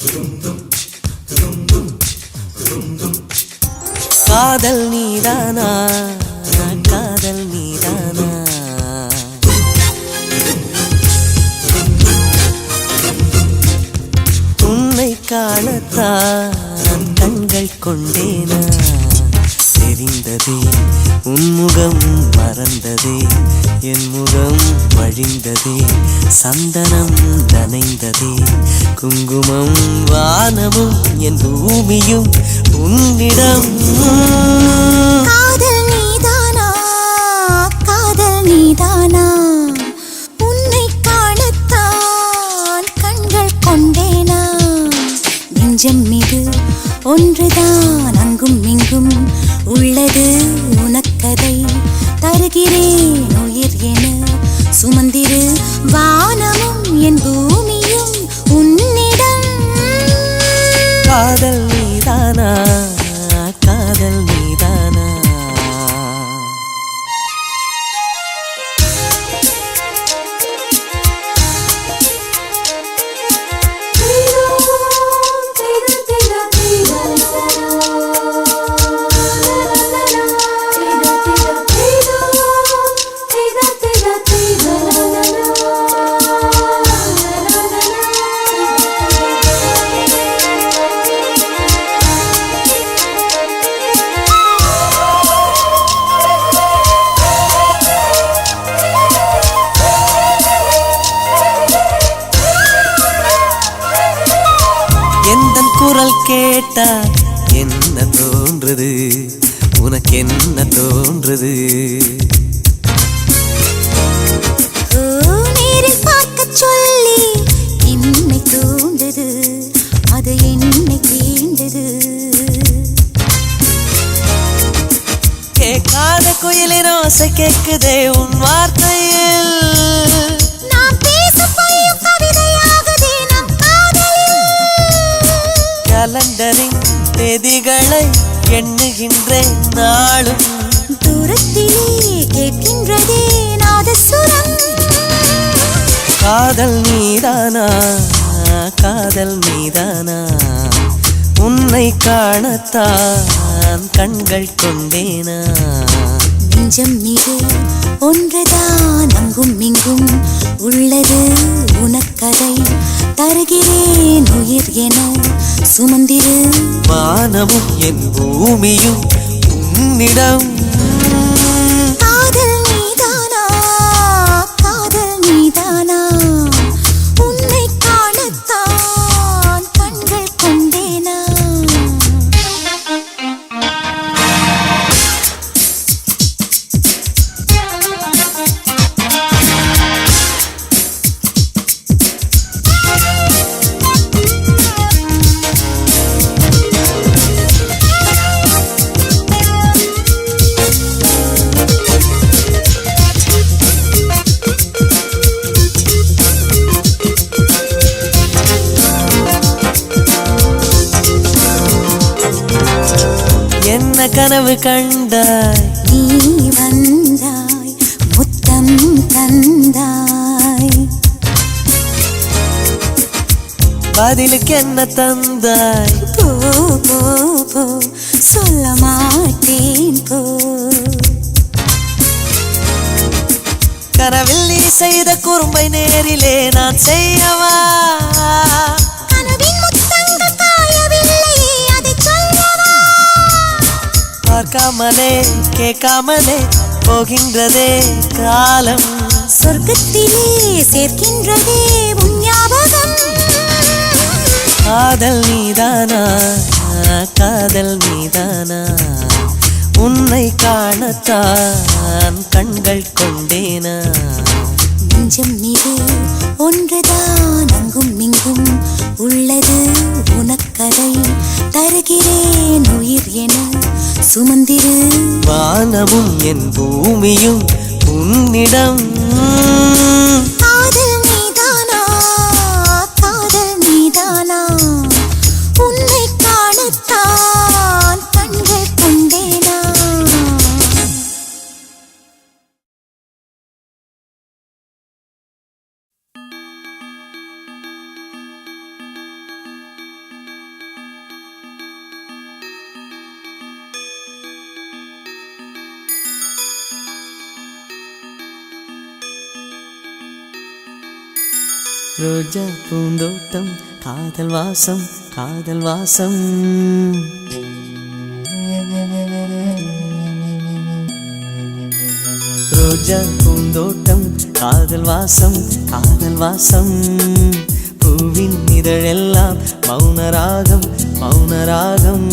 A: dum காணத்தான் கண்கள் கொண்டேனா தெரிந்ததே உன்முகம் மறந்ததே என் முகம் வழிந்ததே சந்தனம் நனைந்ததே குங்குமம் வானமும் என் பூமியும் உன்னிடம்
B: காதல் நீதானா காதல் நீதானா உன்னை காணத்தான் கண்கள் கொண்டேனா நெஞ்சம் மீது ஒன்றுதான் அங்கும் இங்கும் உள்ளது உனக்கதை தருகிறேன் உயிர் என சுமந்திரு வானமும் என் பூமியும் உன்னிடம்
A: காதல் நீதானா காதல் நீதானா எந்தன் குரல் கேட்டா என்ன தோன்றுது உனக்கு என்ன தோன்றுது
B: நேரில் பார்க்க சொல்லி என்னை தூண்டது அது என்னை தீண்டது
A: கேட்காத குயிலின் ஓசை கேட்குதே உன் வார்த்தையில்
B: நாம் பேசும் பொய்யும் கவிதையாகுதே நம் காதலில்
A: கலண்டரின் தேதிகளை எண்ணுகின்றேன் நாளும்
B: தூரத்திலே கேட்கின்றதே நாதசுரம்
A: காதல் நீதானா காதல் நீதானா உன்னை காணத்தான் கண்கள் கொண்டேனா
B: நெஞ்சம் மீது ஒன்றுதான் அங்கும் இங்கும் உள்ளது உனக்கதை தருகிறேன் உயிர் என சுமந்திரு
A: வானமும் என் பூமியும் உன்னிடம்
B: காதல் நீதானா காதல் நீதானா உன்னை காணத்தான் கண்கள் கொண்டேனா
A: என்ன கனவு கண்டாய்
B: நீ வந்தாய் முத்தம் தந்தாய்
A: பதிலுக்கு என்ன தந்தாய்
B: போ போ போ சொல்ல மாட்டேன் போ
A: கனவில் நீ செய்த குறும்பை நேரிலே நான் செய்யவா
B: கனவின் முத்தங்கள் காயவில்லையே அதை சொல்லவா
A: பார்க்காமலே கேட்காமலே போகின்றதே காலம்
B: சொர்க்கத்திலே சேர்க்கின்றதே உன் ஞாபகம்
A: காதல் நீதானா காதல் நீதானா உன்னை காணத்தான் கண்கள் கொண்டேனா
B: நெஞ்சம் மீது ஒன்றுதான் அங்கும் இங்கும் உள்ளது உனக்கதை தருகிறேன் உயிர் என சுமந்திரு
A: வானமும் என் பூமியும் உன்னிடம்
B: காதல் நீதானா காதல் நீதானா உன்னை காணத்தான் கண்கள் கொண்டேனா
A: ரோஜா பூந்தோட்டம் காதல் வாசம் காதல் வாசம். ரோஜா பூந்தோட்டம் காதல் வாசம், காதல் வாசம். பூவின் இதழெல்லாம் மௌனராகம், மௌனராகம்.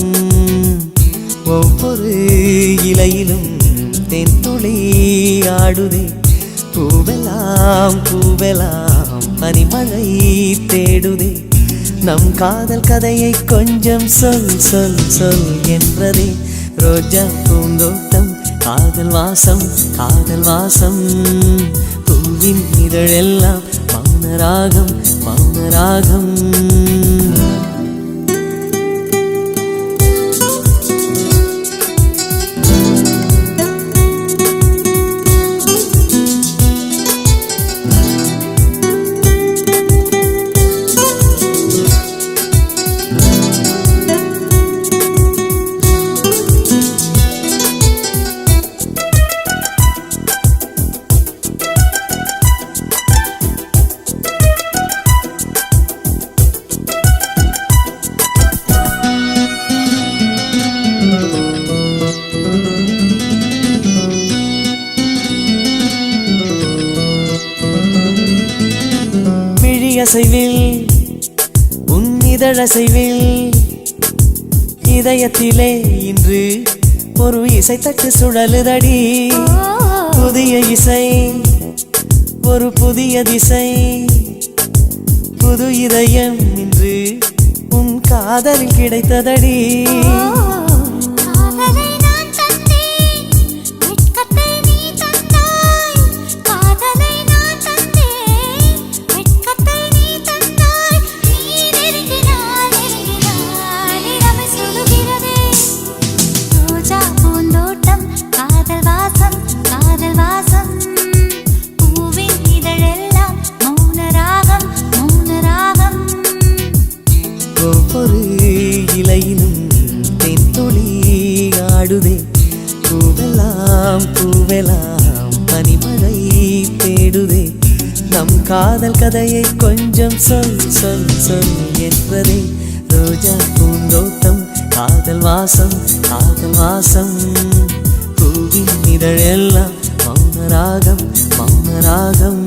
A: ஒவ்வொரு இலையிலும் தென்துளி ஆடுதே. பூவெல்லாம் பூவெல்லாம் பனிமழை தேடுதே. நம் காதல் கதையை கொஞ்சம் சொல் சொல் சொல் என்றதே. ரோஜா பூந்தோட்டம் காதல் வாசம், காதல் வாசம். பூவின் இதழெல்லாம் மௌனராகம், மௌனராகம். அசைவில் உன் இதழசைவில் இதயத்திலே இன்று ஒரு இசைத்தட்டு சுழலுதடி. புதிய இசை ஒரு புதிய திசை. புது இதயம் இன்று உன் காதலில் கிடைத்ததடி. ஒவ்வொரு இலையிலும் தென்துளி ஆடுதே. பூவெல்லாம் பூவெல்லாம் பனிமழை தேடுதே. நம் காதல் கதையை கொஞ்சம் சொல் சொல் சொல் என்றதே. ரோஜா பூந்தோட்டம் காதல் வாசம், காதல் வாசம். பூவின் இதழெல்லாம் மௌனராகம், மௌனராகம்.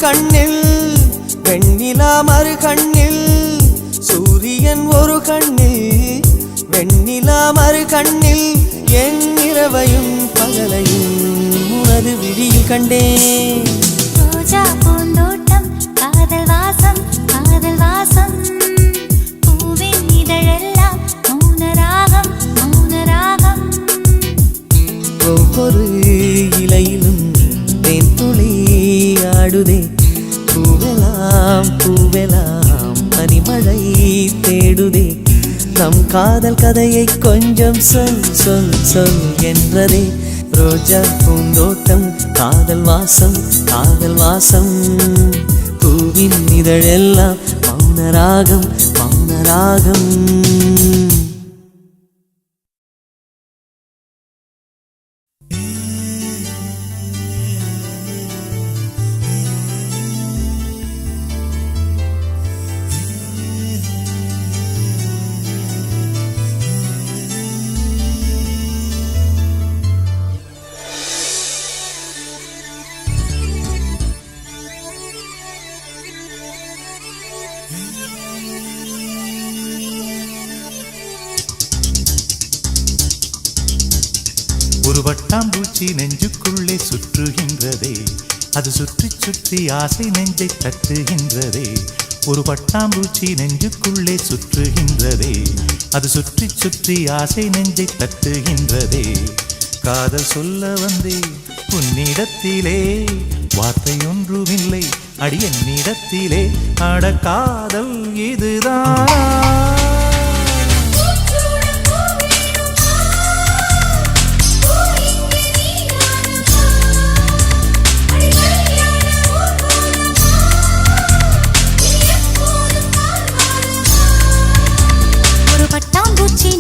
A: கண்ணில் வெண்ணிலா மறு கண்ணில். சூரியன் ஒரு கண்ணில் வெண்ணிலா மறு கண்ணில். என் இரவையும் பகலையும் உனது விழியில் கண்டேன்.
B: ரோஜா பூந்தோட்டம் காதல் வாசம், காதல் வாசம். பூவின் இதழெல்லாம் மௌனராகம், மௌனராகம்.
A: ஒவ்வொரு இலையிலும் தென்துளி ஆடுதே. பூவெல்லாம் பூவெல்லாம் பனிமழை தேடுதே. நம் காதல் கதையை கொஞ்சம் சொல் சொல் சொல் என்றதே. ரோஜா பூந்தோட்டம் காதல் வாசம், காதல் வாசம். பூவின் இதழெல்லாம் மௌனராகம், மௌனராகம். ஒரு வட்டாம்பூச்சி நெஞ்சுக்குள்ளே சுற்றுகின்றதே, அது சுற்றி சுற்றி ஆசை நெஞ்சை தட்டுகின்றதே. ஒரு பட்டாம்பூச்சி நெஞ்சுக்குள்ளே சுற்றுகின்றதே, அது சுற்றி சுற்றி ஆசை நெஞ்சை தட்டுகின்றதே. காதல் சொல்ல வந்தே உன்னிடத்திலே, வார்த்தை ஒன்றுமில்லை அடி என்னிடத்திலே. அட காதல் இதுதான்.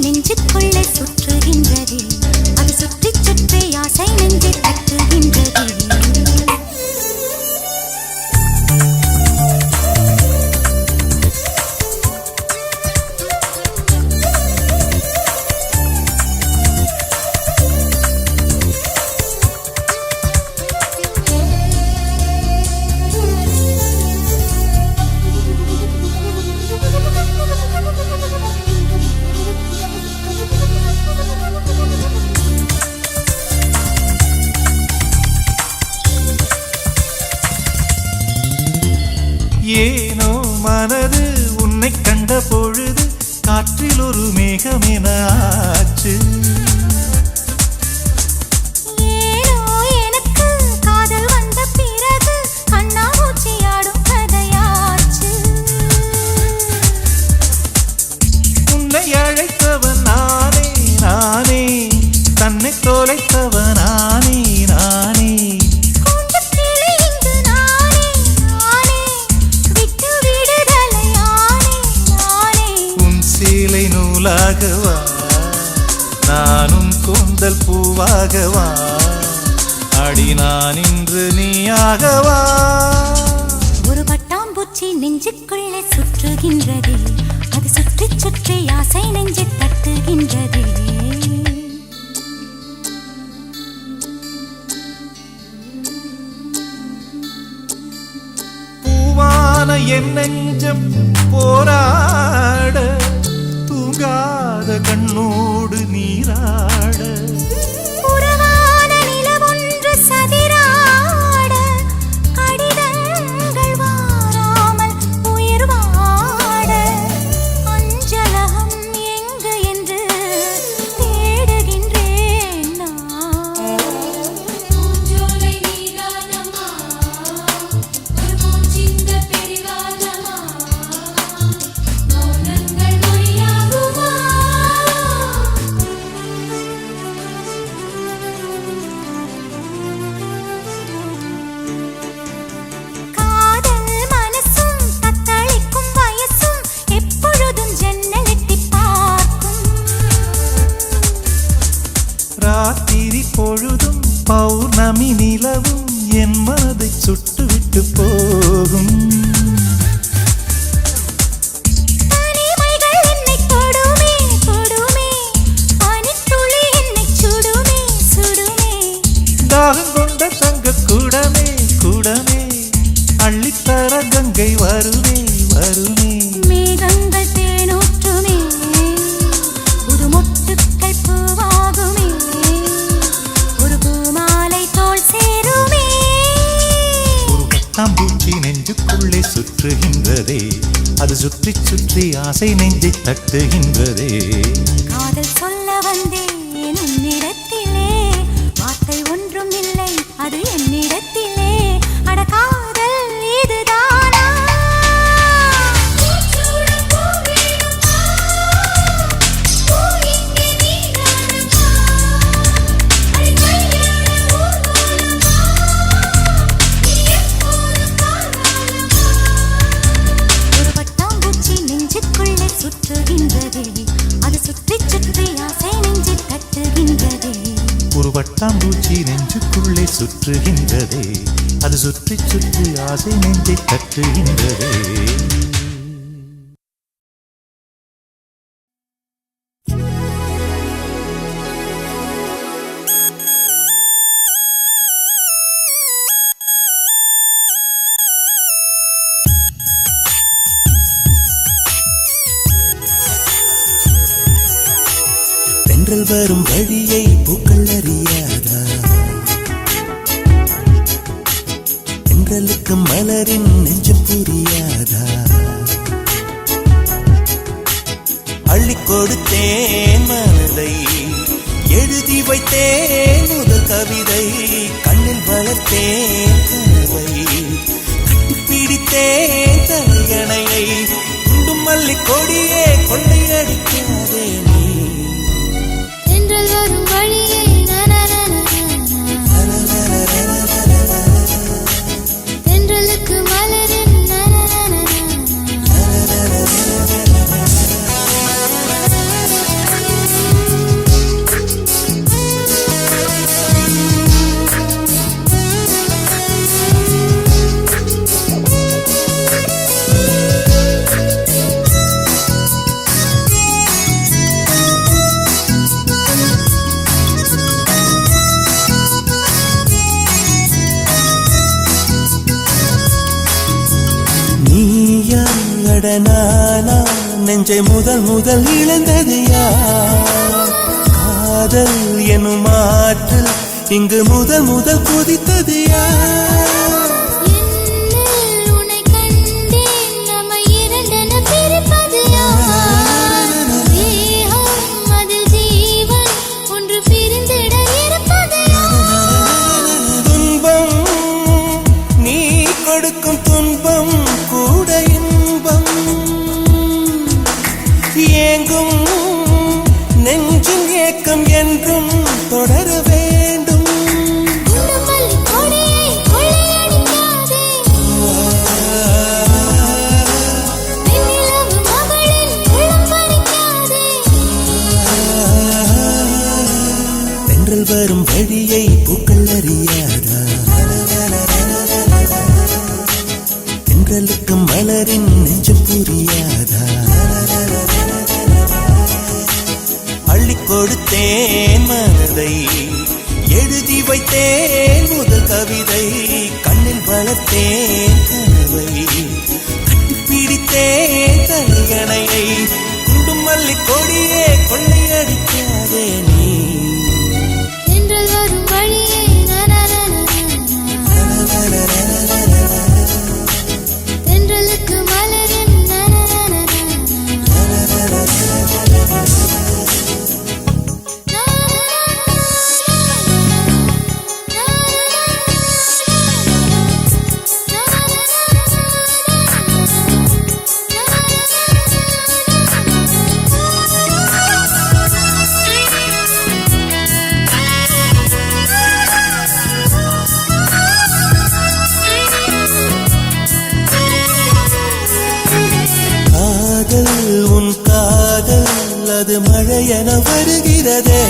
B: நெஞ்சுக்குள்ளே சுற்றுகின்றதே, அது சுற்றி சுற்றி ஆசை நெஞ்சை தட்டுகின்றதே.
A: ஏனோ மனது உன்னை கண்ட பொழுது காற்றில் ஒரு மேகமென ஆச்சு.
B: ஏனோ எனக்கு காதல் வந்த பிறகு கண்ணாமூச்சியாடும் கதையாச்சு.
A: உன்னை அழைத்தவன் நானே நானே, தன்னை தொலைத்தவன் நானே நானே. நூலாகவா நானும் கூந்தல் பூவாகவா, அடி நான் இன்று நீயாகவா.
B: ஒரு பட்டாம்பூச்சி நெஞ்சுக்குள்ளே சுற்றுகின்றதே, அது சுற்றி சுற்றி ஆசை நெஞ்சை தட்டுகின்றதே.
A: பூவான என் நெஞ்சம் போராட, தூங்காத கண்ணோடு நீராட.
B: உறவான நிலவொன்று சதிராட, கடிதங்கள் வாராமல் உயிர் வாட. அஞ்சலகம் எங்கு என்று தேடுகின்றேன் நான். பூஞ்சோலை நீதானம்மா, ஒரு பூச்சிந்த பெரிவானம்மா, மௌனங்கள் மொழியாகுமா. காதல் மனசும் தத்தளிக்கும் வயசும் எப்பொழுதும் ஜன்னல் எட்டிப் பார்க்கும்.
A: ராத்திரி பொழுதும் பௌர்ணமி நிலவும் என் மனதை சுட்டுவிட்டு போகும்.
B: தனிமைகள் என்னை தொடுமே தொடுமே, பனித்துளி என்னை சுடுமே சுடுமே.
A: தாகம் கொண்ட தங்க கூடமே கூடமே, அள்ளித்தர கங்கை வருமே வருமே.
B: மேகங்கள் தேனூற்றுமே, புது மொட்டுக்கள் பூவாகுமே, ஒரு பூமாலை தோள் சேருமே.
A: ஒரு பட்டாம்பூச்சி நெஞ்சுக்குள்ளே சுற்றுகின்றதே, அது சுற்றி சுற்றி ஆசை நெஞ்சை தட்டுகின்றதே.
B: காதல் சொல்ல வந்தேன் உன்னிடத்திலே, வார்த்தை ஒன்றும் இல்லை அது என்னிடத்திலே. அட காதல் இதுதானா. ஒரு பட்டாம்பூச்சி நெஞ்சுக்குள்ளே சுற்றுகின்றதே, அது சுற்றி சுற்றி ஆசை நெஞ்சை தட்டுகின்றதே.
A: ஒரு பட்டாம்பூச்சி நெஞ்சுக்குள்ளே சுற்றுகின்றதே, அது சுற்றி சுற்றி ஆசை நெஞ்சை தட்டுகின்றதே. தென்றல் வரும் வழியை பூக்கள் அறியாதா தென்றலுக்கு மலரின் நெஞ்சம் புரியாதா அள்ளி கொடுத்தேன் மனதை எழுதி வைத்தேன் முதல் கவிதை கண்ணில் வளர்த்தேன் கனவை கட்டிப்பிடித்தேன் தலையணையை குண்டும் மல்லி கொடியே கொள்ளையடிக்காதே நீ
B: தென்றல் வரும் வழியை தென்றலுக்கு மலரின்
A: நானா நெஞ்சை முதல் இழந்தது யார் காதல் எனும் ஆற்றல் இங்கு முதல் குதித்தது யார்
B: உன்னை கண்டேன் நம்மை இரண்டென பிரிப்பது யார் தேகம் அதில் ஜீவன் ஒன்று பிரிந்திட இருப்பது யார்
A: துன்பம் நீ கொடுக்கும் துன்பம் கூட ஏங்கும் நெஞ்சின் ஏக்கம் என்றும் தொடர வேண்டும் தென்றல் வரும் வழியை பூக்கள் அறியாதா தென்றலுக்கு மலரின் நெஞ்சம் புரியாதா அள்ளி கொடுத்தேன் மனதை எழுதி வைத்தேன் முதல் கவிதை கண்ணில் வளர்த்தேன் கனவை கட்டிப்பிடித்தேன் தலையணையை குண்டும் மல்லி கொடியே கொள்ளையடிக்காதே நீ
B: தென்றல் வரும் வழியை தென்றலுக்கு மலரின்
A: உன் காதல் அது மழையென வருகிறதே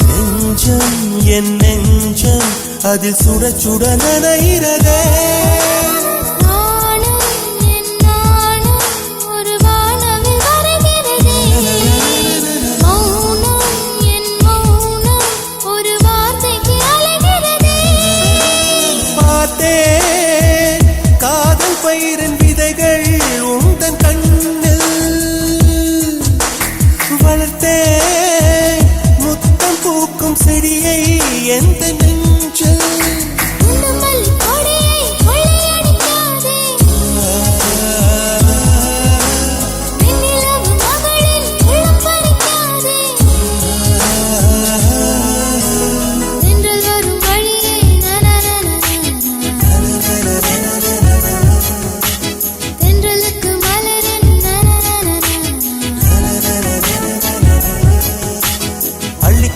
A: நெஞ்சம் என் நெஞ்சம் அதில் சுட நனைகிறதே பார்த்தேன் காதல் பயிரின் விதைகள் உந்தன் வளர்த்தேன் முத்தம் பூக்கும் செடியை எந்த நெஞ்சில்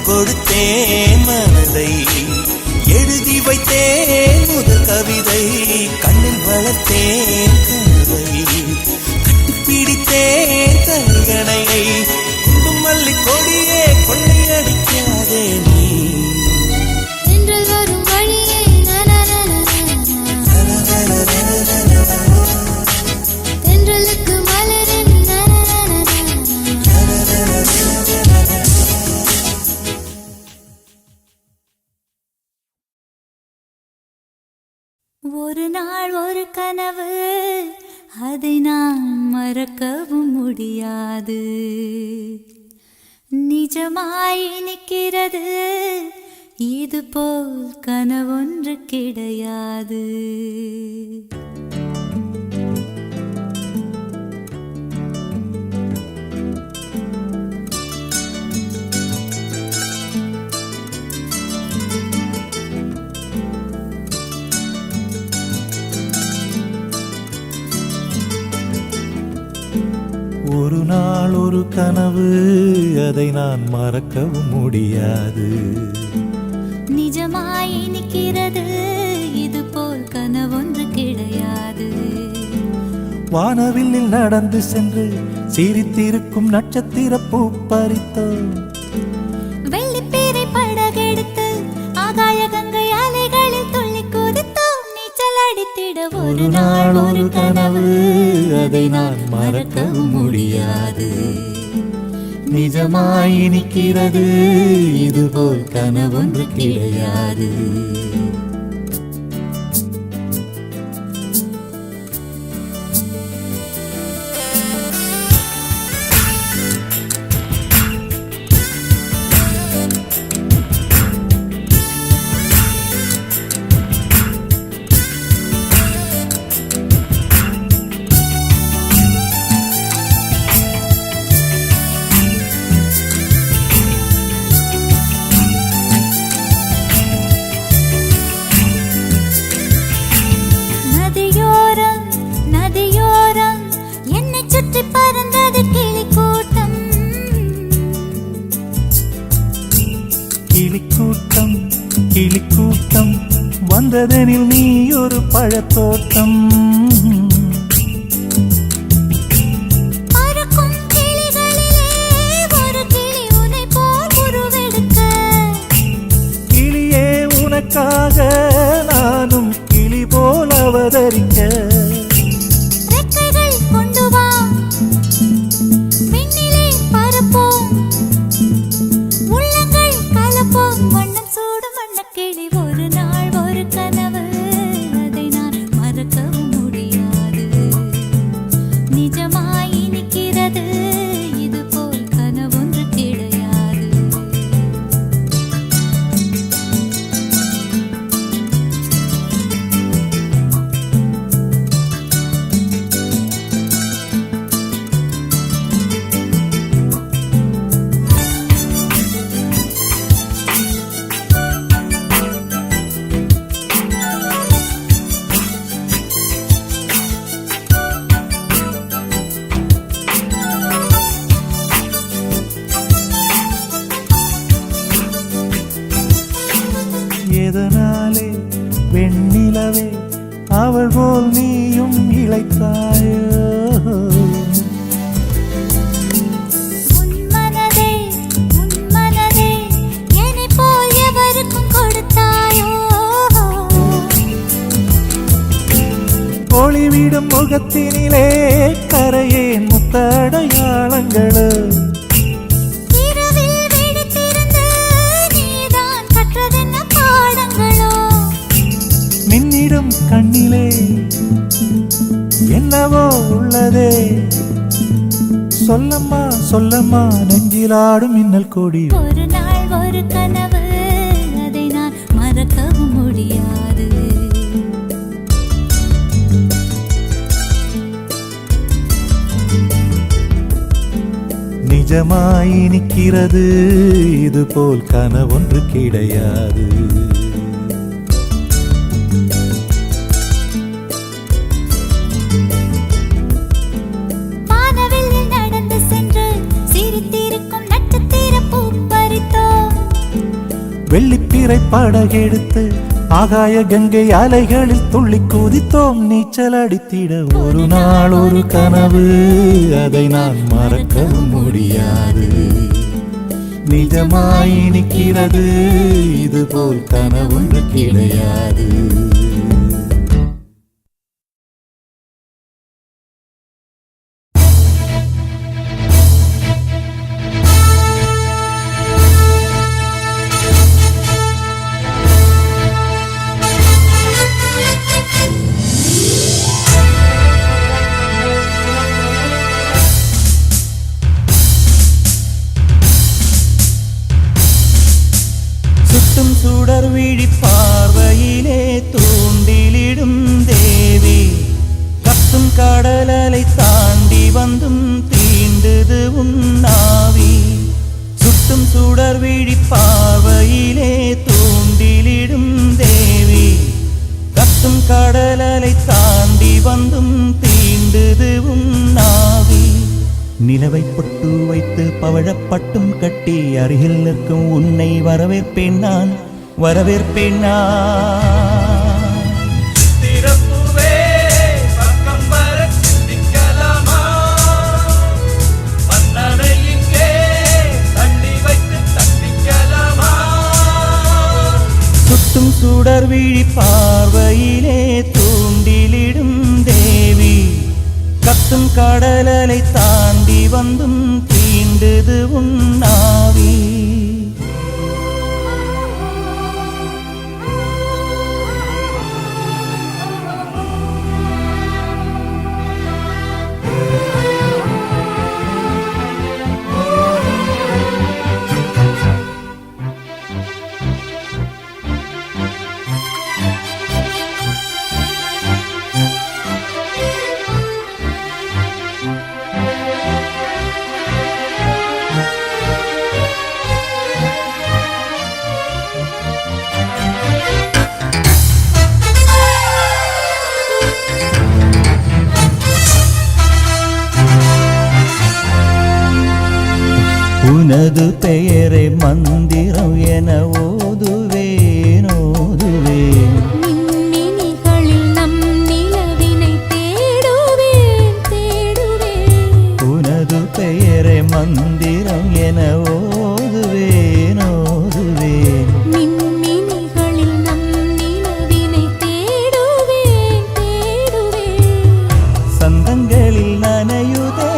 A: கொடுத்தேன் மனதை எழுதி வைத்தேன் முதல் கவிதை கண்ணில் வளர்த்தேன் கனவை கட்டிப்பிடித்தேன் தலையணையை குண்டும் மல்லி கொடியே கொள்ளையடிக்காதே நீ
B: தென்றல் வரும் வழியை தென்றலுக்கு மலரின் ஒரு நாள் ஒரு கனவு அதை நான் மறக்கவும் முடியாது. நிஜ நிஜமாய் நிற்கிறது இது போல் கனவொன்று கிடையாது.
A: ஒரு நாள் ஒரு கனவு, அதை நான் மறக்கவும் முடியாது.
B: நிஜமாய் நிற்கிறது இது போல் கனவொன்று கிடையாது.
A: வானவில்லில் நடந்து சென்று சிரித்திருக்கும் நட்சத்திர பூ பறித்தோம்.
B: வெள்ளிப்பீரை படகெடுத்து ஆகாய கங்கை அலைகளில் துள்ளி குதித்தோம். நீச்சல் அடித்திட
A: ஒரு நாள் ஒரு கனவு, அதை நான் மறக்கவும் முடியாது. நிஜமாய் நிற்கிறது இது போல் கனவொன்று கிடையாது. கிளிக்கூட்டம் கிளிக்கூட்டம் வந்ததெனில் நீ ஒரு பழத்தோட்டம். கிளியே உனக்காக நானும் கிளி போல் அவதரிக்க. எதனாலே வெண்ணிலவே அவள் போல் நீயும் இளைத்தாயோ. ஒளிவிடும் முகத்தினிலே கரையேன் முத்தடையாளங்களோ. மின்னிடும் கண்ணிலே என்னவோ உள்ளதே. சொல்லம்மா சொல்லம்மா நெஞ்சிலாடும் மின்னல் கொடி.
B: ஒரு நாள் ஒரு கனவு, அதை நான் மறக்கவும் முடியாது.
A: நிஜமாய் நிற்கிறது இது போல் கனவொன்று கிடையாது. வெள்ளிப்பீரை படகெடுத்து ஆகாய கங்கை அலைகளில் துள்ளி குதித்தோம். நீச்சல் அடித்திட ஒரு நாள் ஒரு கனவு, அதை நான் மறக்கவும் முடியாது. நிஜமாய் நிற்கிறது இது போல் கனவொன்று கிடையாது. பார்வையிலே தூண்டிலிடும் தேவி கத்தும் கடலலை தாண்டி வந்தும் தீண்டுது உன் நாவி நிலவை பொட்டு வைத்து பவழப்பட்டும் கட்டி அருகில் நிற்கும் உன்னை வரவேற்பேன் நான் வரவேற்பேன் நான் சுட்டும் சுடர் விழி பார்வையிலே தூண்டிலிடும் தேவி கத்தும் கடலலை தாண்டி வந்தும் தீண்டுது உன் நாவி உனது பெயரை மந்திரம் என ஓதுவேன் ஓதுவேன்
B: மின்மினிகளில் நம் நிலவினை தேடுவேன் தேடுவேன்
A: உனது பெயரை மந்திரம் என ஓதுவேன் ஓதுவேன்
B: மின்மினிகளில் நம் நிலவினை தேடுவேன் தேடுவேன்
A: சந்தங்களில் நனையுதே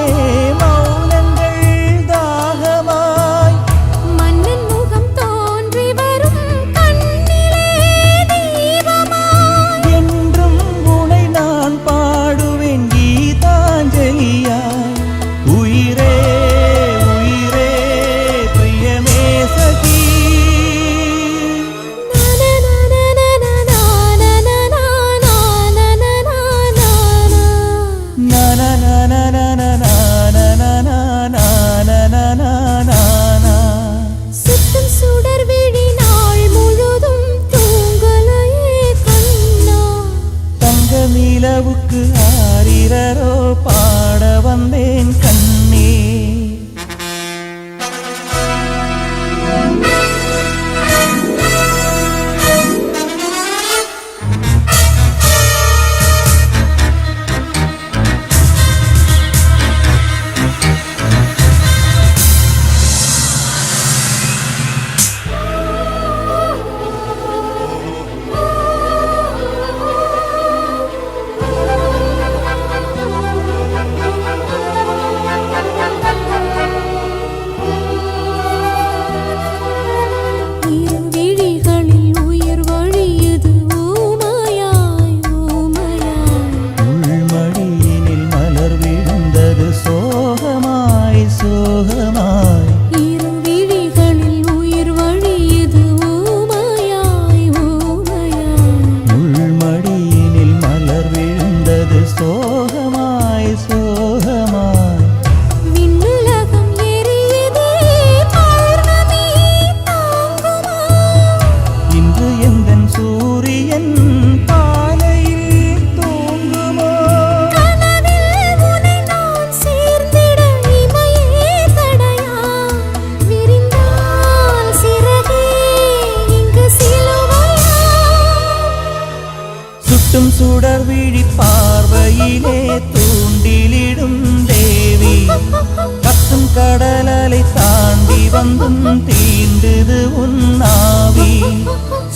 A: நிலவுக்கு ஆரிரரோ பாட வந்தேன் கண்ணே சுட்டும் சுடர் விழி பார்வையிலே தூண்டிலிடும் தேவி கத்தும் கடலலை தாண்டி வந்தும் தீண்டுது உன் நாவி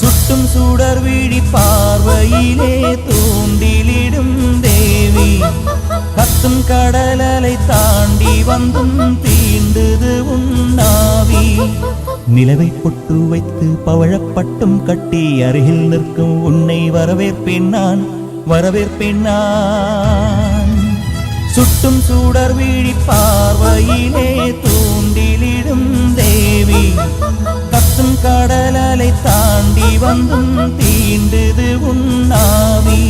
A: சுட்டும் சுடர் விழி பார்வையிலே தூண்டிலிடும் தேவி கத்தும் கடலலை தாண்டி வந்தும் தீண்டுது உன் நாவி நிலவை பொட்டு வைத்து பவழப்பட்டும் கட்டி அருகில் நிற்கும் உன்னை வரவேற்பேன் நான் வரவேற்பேன் நான் சுட்டும் சுடர் விழி பார்வையிலே தூண்டிலிடும் தேவி கத்தும் கடலலை தாண்டி வந்தும் தீண்டுது உன் நாவி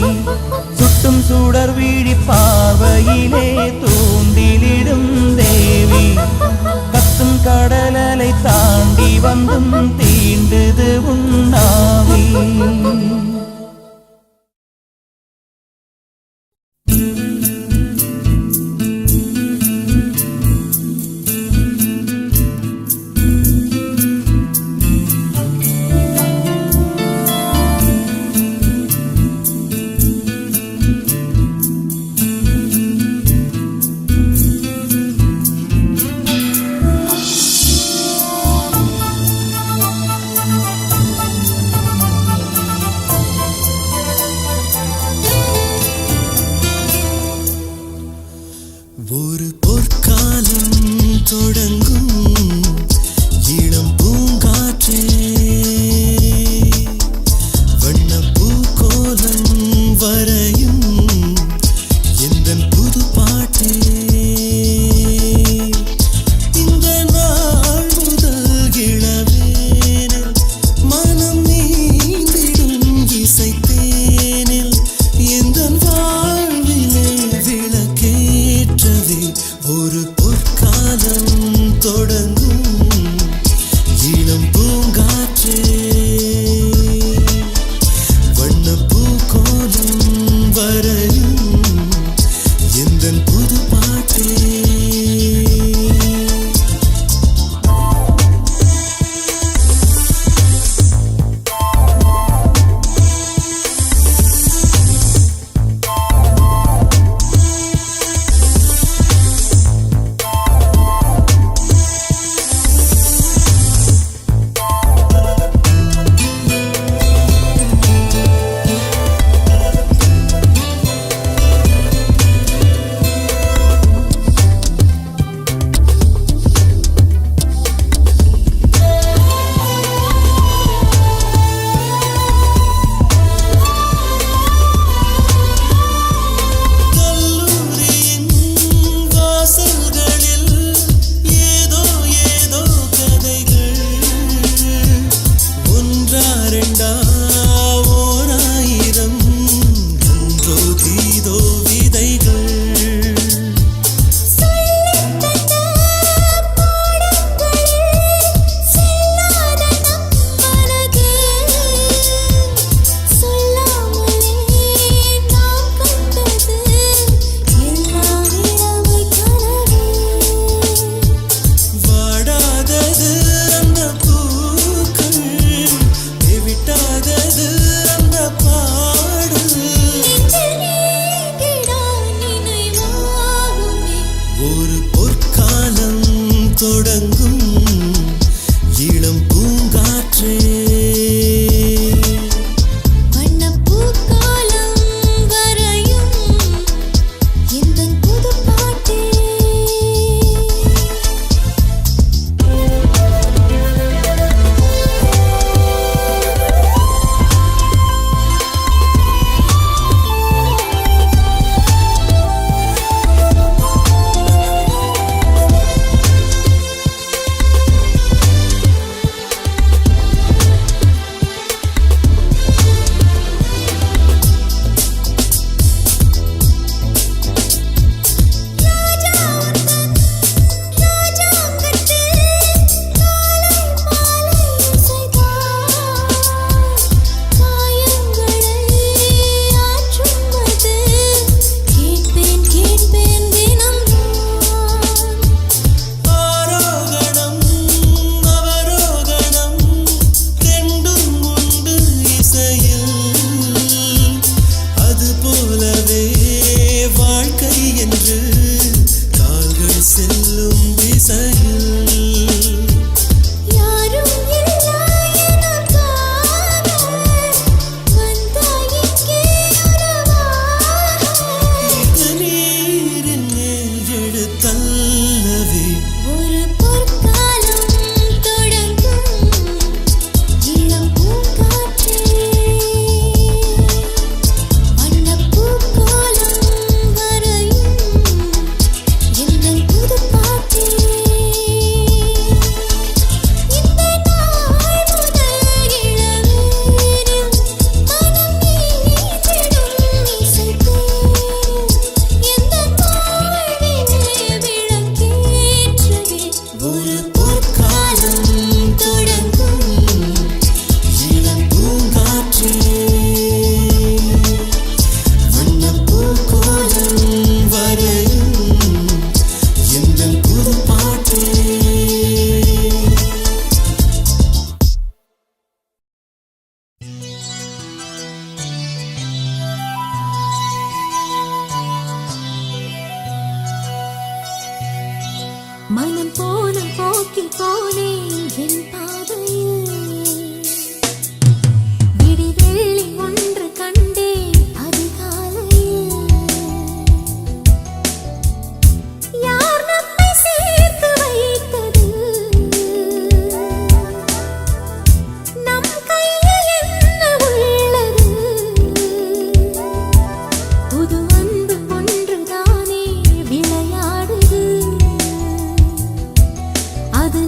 A: சுட்டும் சுடர் விழி பார்வையிலே தூண்டிலிடும் தேவி கத்தும் கடலலை தாண்டி வந்தும் தீண்டுது உன்னாவி.
D: ஒரு பொற்காலம் தொடங்கும் இளம் பூங்காற்றே, வண்ணப்பூ கோலம் வரையும் எந்தன் புது பாட்டே. இந்த நாள் முதல் இளவேனில் மனம் நீந்திடும் இசைத்தேனில் எந்தன் வாழ்விலே விளக்கேற்றவே ஒரு பொற்காலம் தொடங்கும் இளம் பூங்காற்றே, வண்ணப்பூ கோலம் வரையும் எந்தன் புது பாட்டே. ஒரு பொற்காலம் தொடங்கும்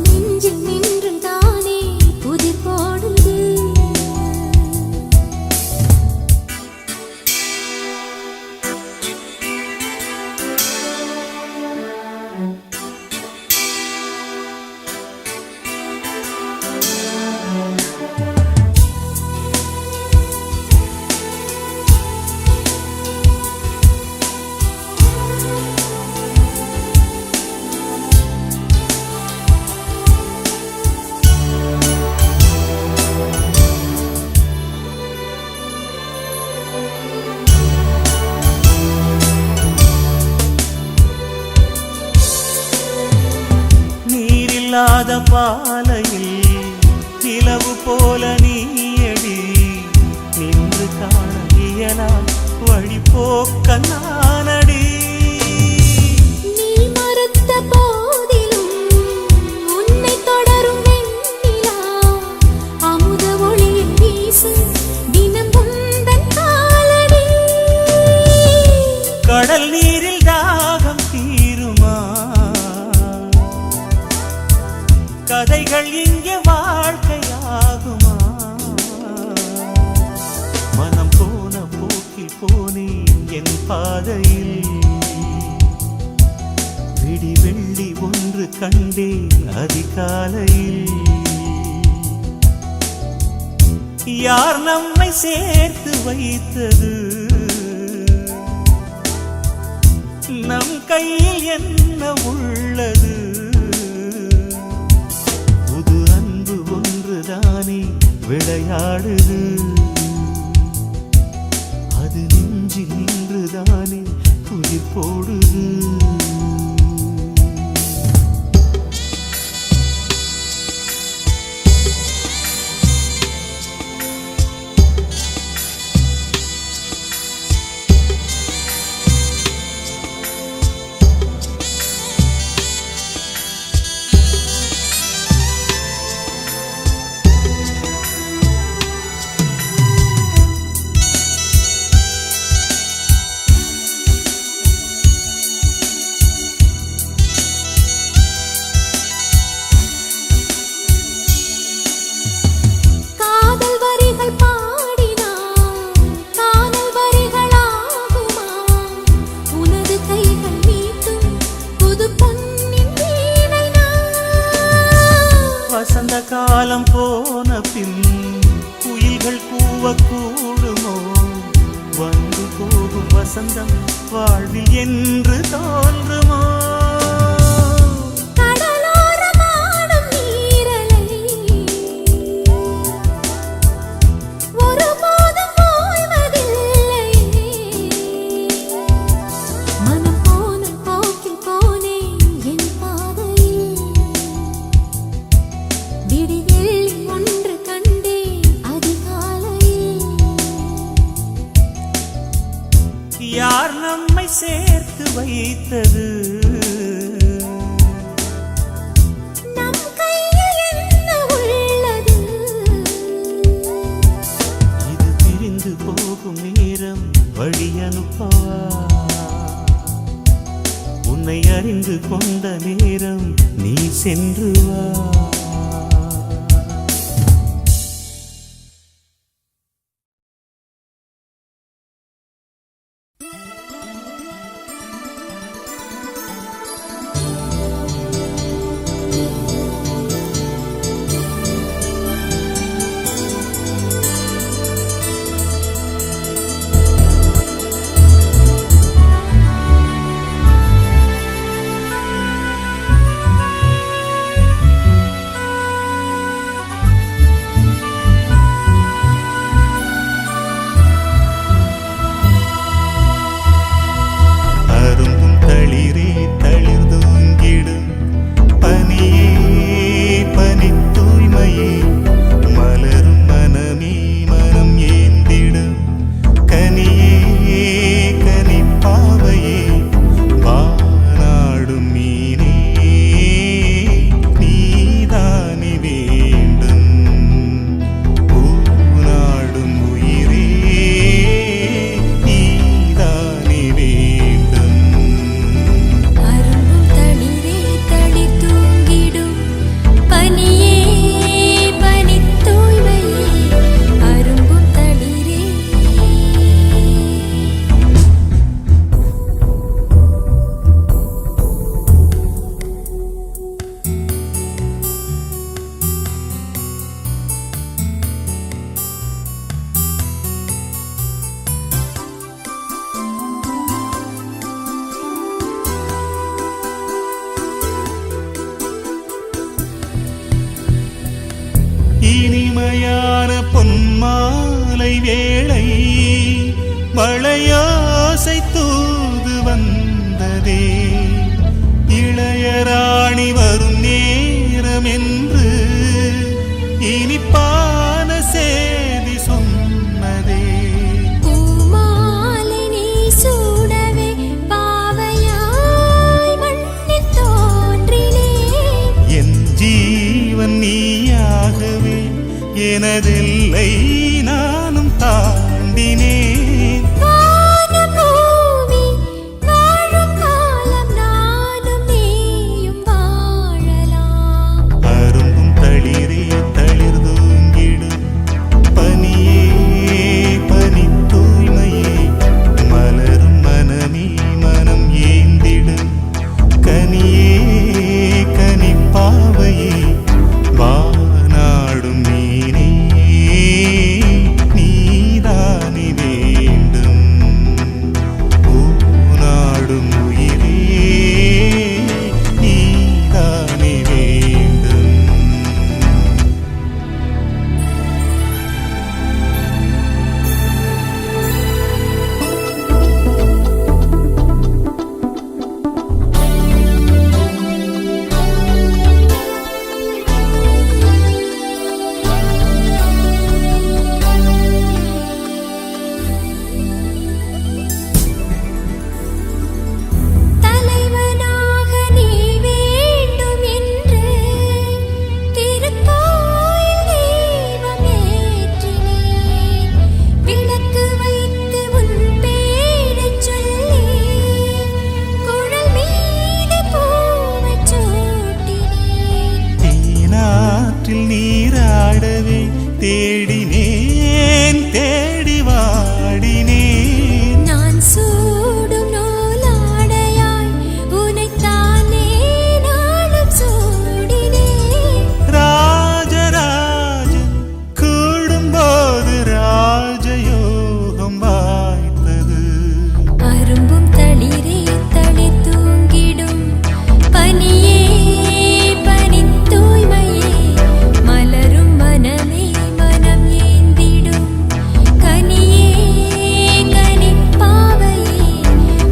B: நெஞ்சில் நின்று தானே புதிர் போடுது.
A: நீரில்லாத பாலையில் நிலவு போல நீயடி நின்று காண இயலா வழி போக்க நானடி.
B: நீ மறுத்த போதிலும் உன்னை தொடரும் வெண்ணிலா அமுத ஒளியை வீசு தினம் உந்தன் காலடி.
A: கடல் நீரில் தாகம் தீருமா? கதைகள் இங்கே வாழ்க்கையாகுமா? மனம் போன போக்கில் போனேன் என் பாதையில். விடி வெள்ளி ஒன்று கண்டேன் அதிகாலையில். யார் நம்மை சேர்த்து வைத்தது? நம் கையில் என்ன உள்ளது? புது அன்பு ஒன்றுதானே விளையாடுது. அது நெஞ்சில் நின்றுதானே புதிர் போடுது.
B: காதல் வரிகள் பாடினான் காதல் வரிகளாகுமா? உனது கைகள் நீட்டும் புது பொன்னின் வீணை நான்.
A: வசந்த காலம் போன பின் குயில்கள் கூவக்கூடுமோ? வந்து போகும் வசந்தம் வாழ்வில் என்று தோன்றுமோ?
B: கடலோரமாடும் நீரலை ஒருபோதும் ஓய்வதில்லை. மனம் போன போக்கில் போனேன் என் பாதையில். விடி வெள்ளி ஒன்று கண்டேன் அதிகாலையில்.
A: யார் நம்மை சேர்த்து வைத்தது?
B: நம் கையில் என்ன உள்ளது?
A: இது பிரிந்து போகும் நேரம் வழி அனுப்பவா? உன்னை அறிந்து கொண்ட நேரம் நீ சென்று வா.
E: சுவையான பொன்மாலை வேளை மழையோசை தூது வந்ததே இளையராணி வரும் நேரம் என்று இனிப்பான செய்தி சொன்னதே
B: பூமாலை நீ சூடவே பாவையாய் மண்ணில் தோன்றினேன்
E: என் ஜீவன் நீயாகவே எனதெல்லை நானும் தாண்டினேன்
B: வானபூமி வாழும் காலம் நானும் நீயும் வாழலாம்
E: அரும்பும் தளிரே தளிர் தூங்கிடும் பனியே பனி தூய்மையே மலரும் மனமே மனம் ஏந்திடும் கனியே கனிப்பாவையே வானாடும் மீனே நீதானே வேண்டும் பூநாடும் உயிரே நீதானே வேண்டும்
B: தலைவனாக நீ வேண்டும் என்று திருக்கோயில் தீபம் ஏற்றினேன் விளக்கு வைத்து உன் பேரைச் சொல்லி குழல் மீது பூவைச் சூட்டினேன்
E: தேனாற்றில் நீராடவே தேடினேன் தேடி வாடினேன்
B: நான் சூடும் நூலாடையாய் உனைத்தானே நாளும் சூடினேன்
E: ராஜராஜன் கூடும்போது ராஜயோகம் வாய்த்தது
B: அரும்பும் தளிரே தளிர் தூங்கிடும் பனியே பனி தூய்மையே மலரும் மனமே மனம் ஏந்திடும் கனியே கனிப்பாவையே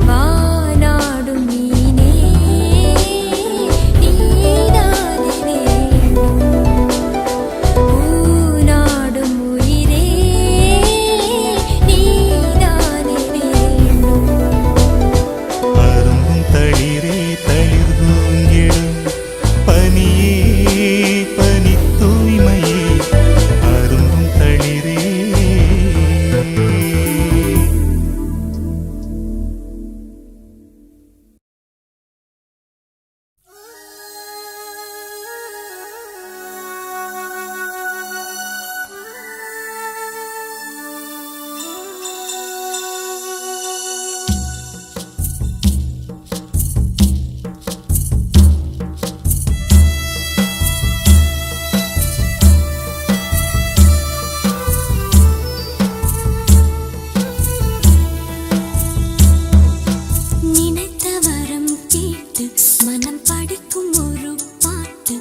B: வானாடும் மீனே நீதானே வேண்டும் பூநாடும் உயிரே நீதானே வேண்டும்
E: அரும்பும் தளிரே தளிர் தூங்கிடும் பனியே பனி தூய்மையே அரும்பும் தளிரே
B: நினைத்த வரம் கேட்டு மனம் படிக்கும் ஒரு பாட்டு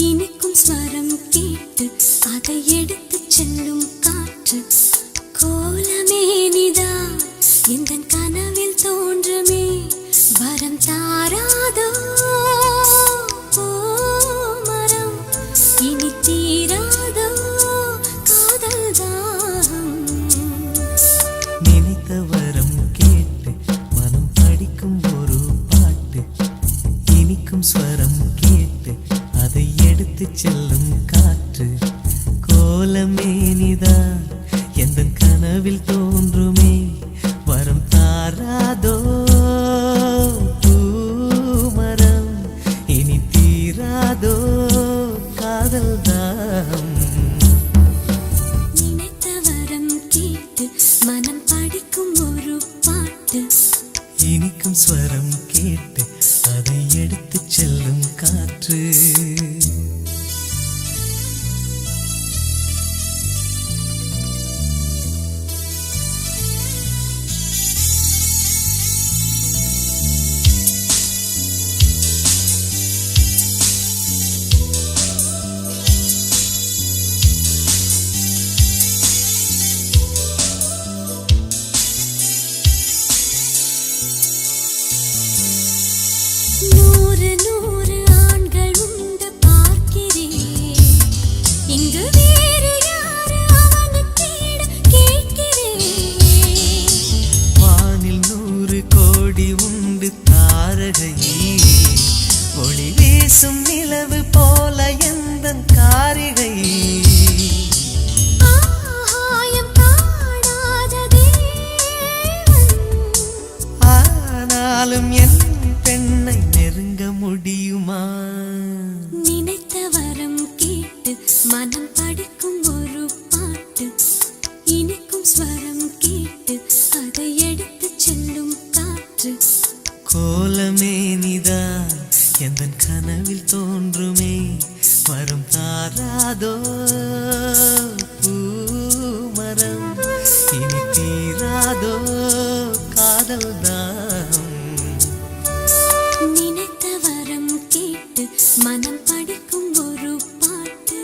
B: இனிக்கும் ஸ்வரம் கேட்டு அதை எடுத்துச் செல்லும் காற்று கோலமே நிதா எந்தன் கனவில் தோன்றுமே வரம் தாராதோ ஓ மரம் இனி தீராதோ காதல் தாகம்
A: நினைத்த வரம் கேட்டு மனம் படிக்கும் ஒரு பாட்டு இனிக்கும் ஸ்வரம் கேட்டு அதை எடுத்துச் செல்லும் காற்று கோலமே நீதான் எந்தன் கனவில் தோன்றுமே வரம் தாராதோ பூமரம் இனி தீராதோ காதல் தாகம்
B: நினைத்த வரம் கேட்டு மனம் படிக்கும் ஒரு பாட்டு
A: இனிக்கும் ஸ்வரம் கேட்டு அதை எடுத்துச் செல்லும் காற்று
B: மனம் படிக்கும் ஒரு பாட்டு இனிக்கும் ஸ்வரம் கேட்டு அதை எடுத்து செல்லும் காற்று.
D: கோலமே நீதான் எந்தன் கனவில் தோன்றுமே வரம் தாராதோ பூமரம் இனி தீராதோ காதல்தான்.
B: நினைத்த வரம் கேட்டு மனம் படிக்கும் ஒரு பாட்டு.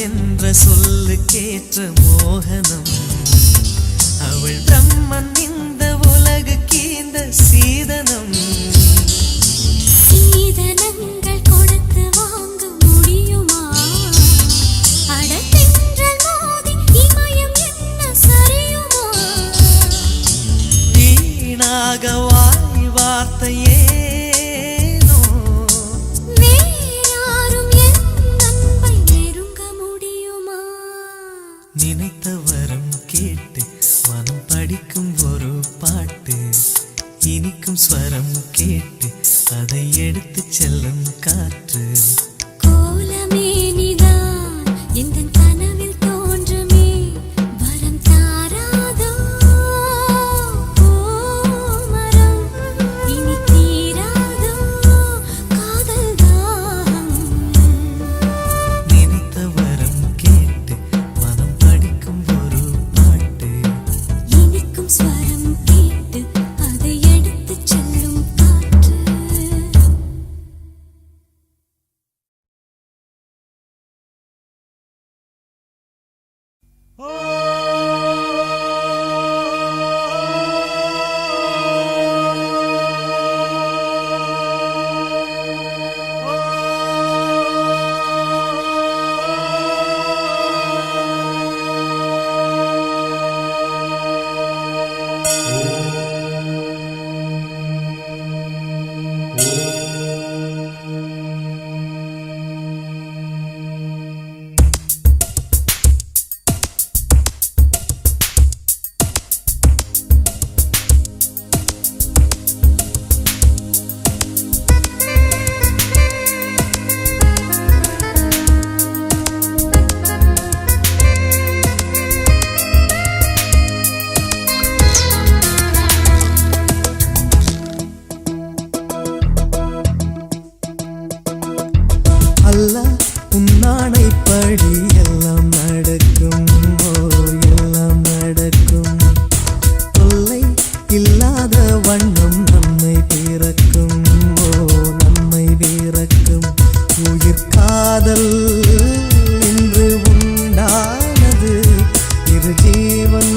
D: என்ற சொல்லுக்கேற்ற மோகனம் அவள் பிரம்மன் இந்த உலகுக்கு இந்த சீதனம்.
B: சீதனங்கள் கொடுத்து வாங்க முடியுமா? அடத்தென்றல் மோதி இமயம் என்ன சரியுமா?
D: வீணாக வாய் வார்த்தையே நினைத்த வரம் கேட்டு மனம் படிக்கும் ஒரு பாட்டு இனிக்கும் ஸ்வரம் கேட்டு அதை எடுத்து செல்லும் காற்று.
B: கோலமே நீதான் எந்தன் கனவில் தோன்றுமே வரம் தாராதோ பூமரம் இனி தீராதோ காதல்தான்.
D: நினைத்த வரம் கேட்டு மனம் படிக்கும் ஒரு பாட்டு
B: இனிக்கும் ஸ்வரம் கேட்டு அதை எடுத்து செல்லும் காற்று.
C: அல்லாஹ் உன்னானைப்படி எல்லாம் நடக்கும், எல்லாம் நடக்கும். தொல்லை இல்லாத வண்ணம் நன்மை பிறக்கும், நன்மை பிறக்கும். உயிர் காதல் இன்று உண்டானது, இரு ஜீவன்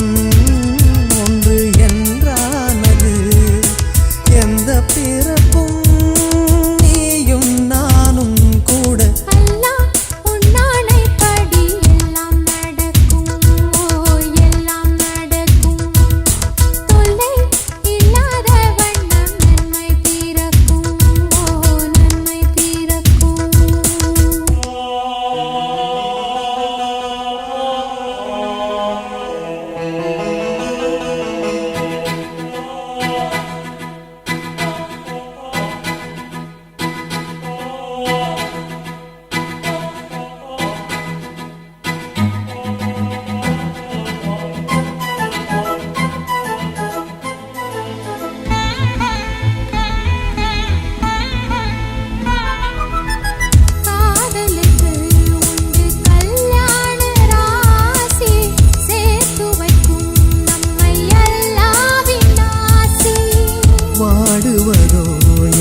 C: ஒன்று என்றானது. எந்த பிறப்பும் நீயும் நானும் கூட
B: அல்லாஹ் உன்னானைப்படி எல்லாம் நடக்கும், எல்லாம் நடக்கும். தொல்லை இல்லாத வண்ணம் நன்மை பிறக்கும், நன்மை பிறக்கும். காதலுக்கு உண்டு கல்யாண ராசி, சேர்த்து வைக்கும் நம்மை எல்லாவின் ஆசி.
C: வாடுவதோ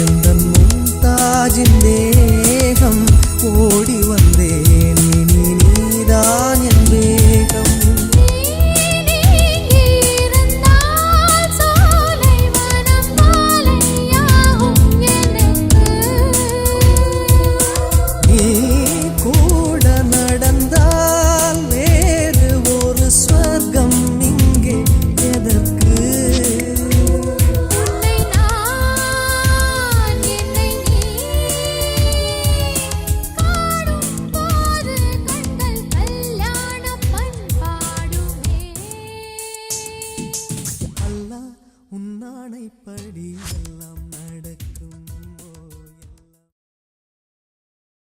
C: எந்தன் மும்தாஜின் தேகம். ஓடி வந்தேன் இனி நீதான் என் வேகம்.
B: நீ இருந்தால் சோலை வனம் மாலையாகும்.
C: உன்னானைப்படி எல்லாம்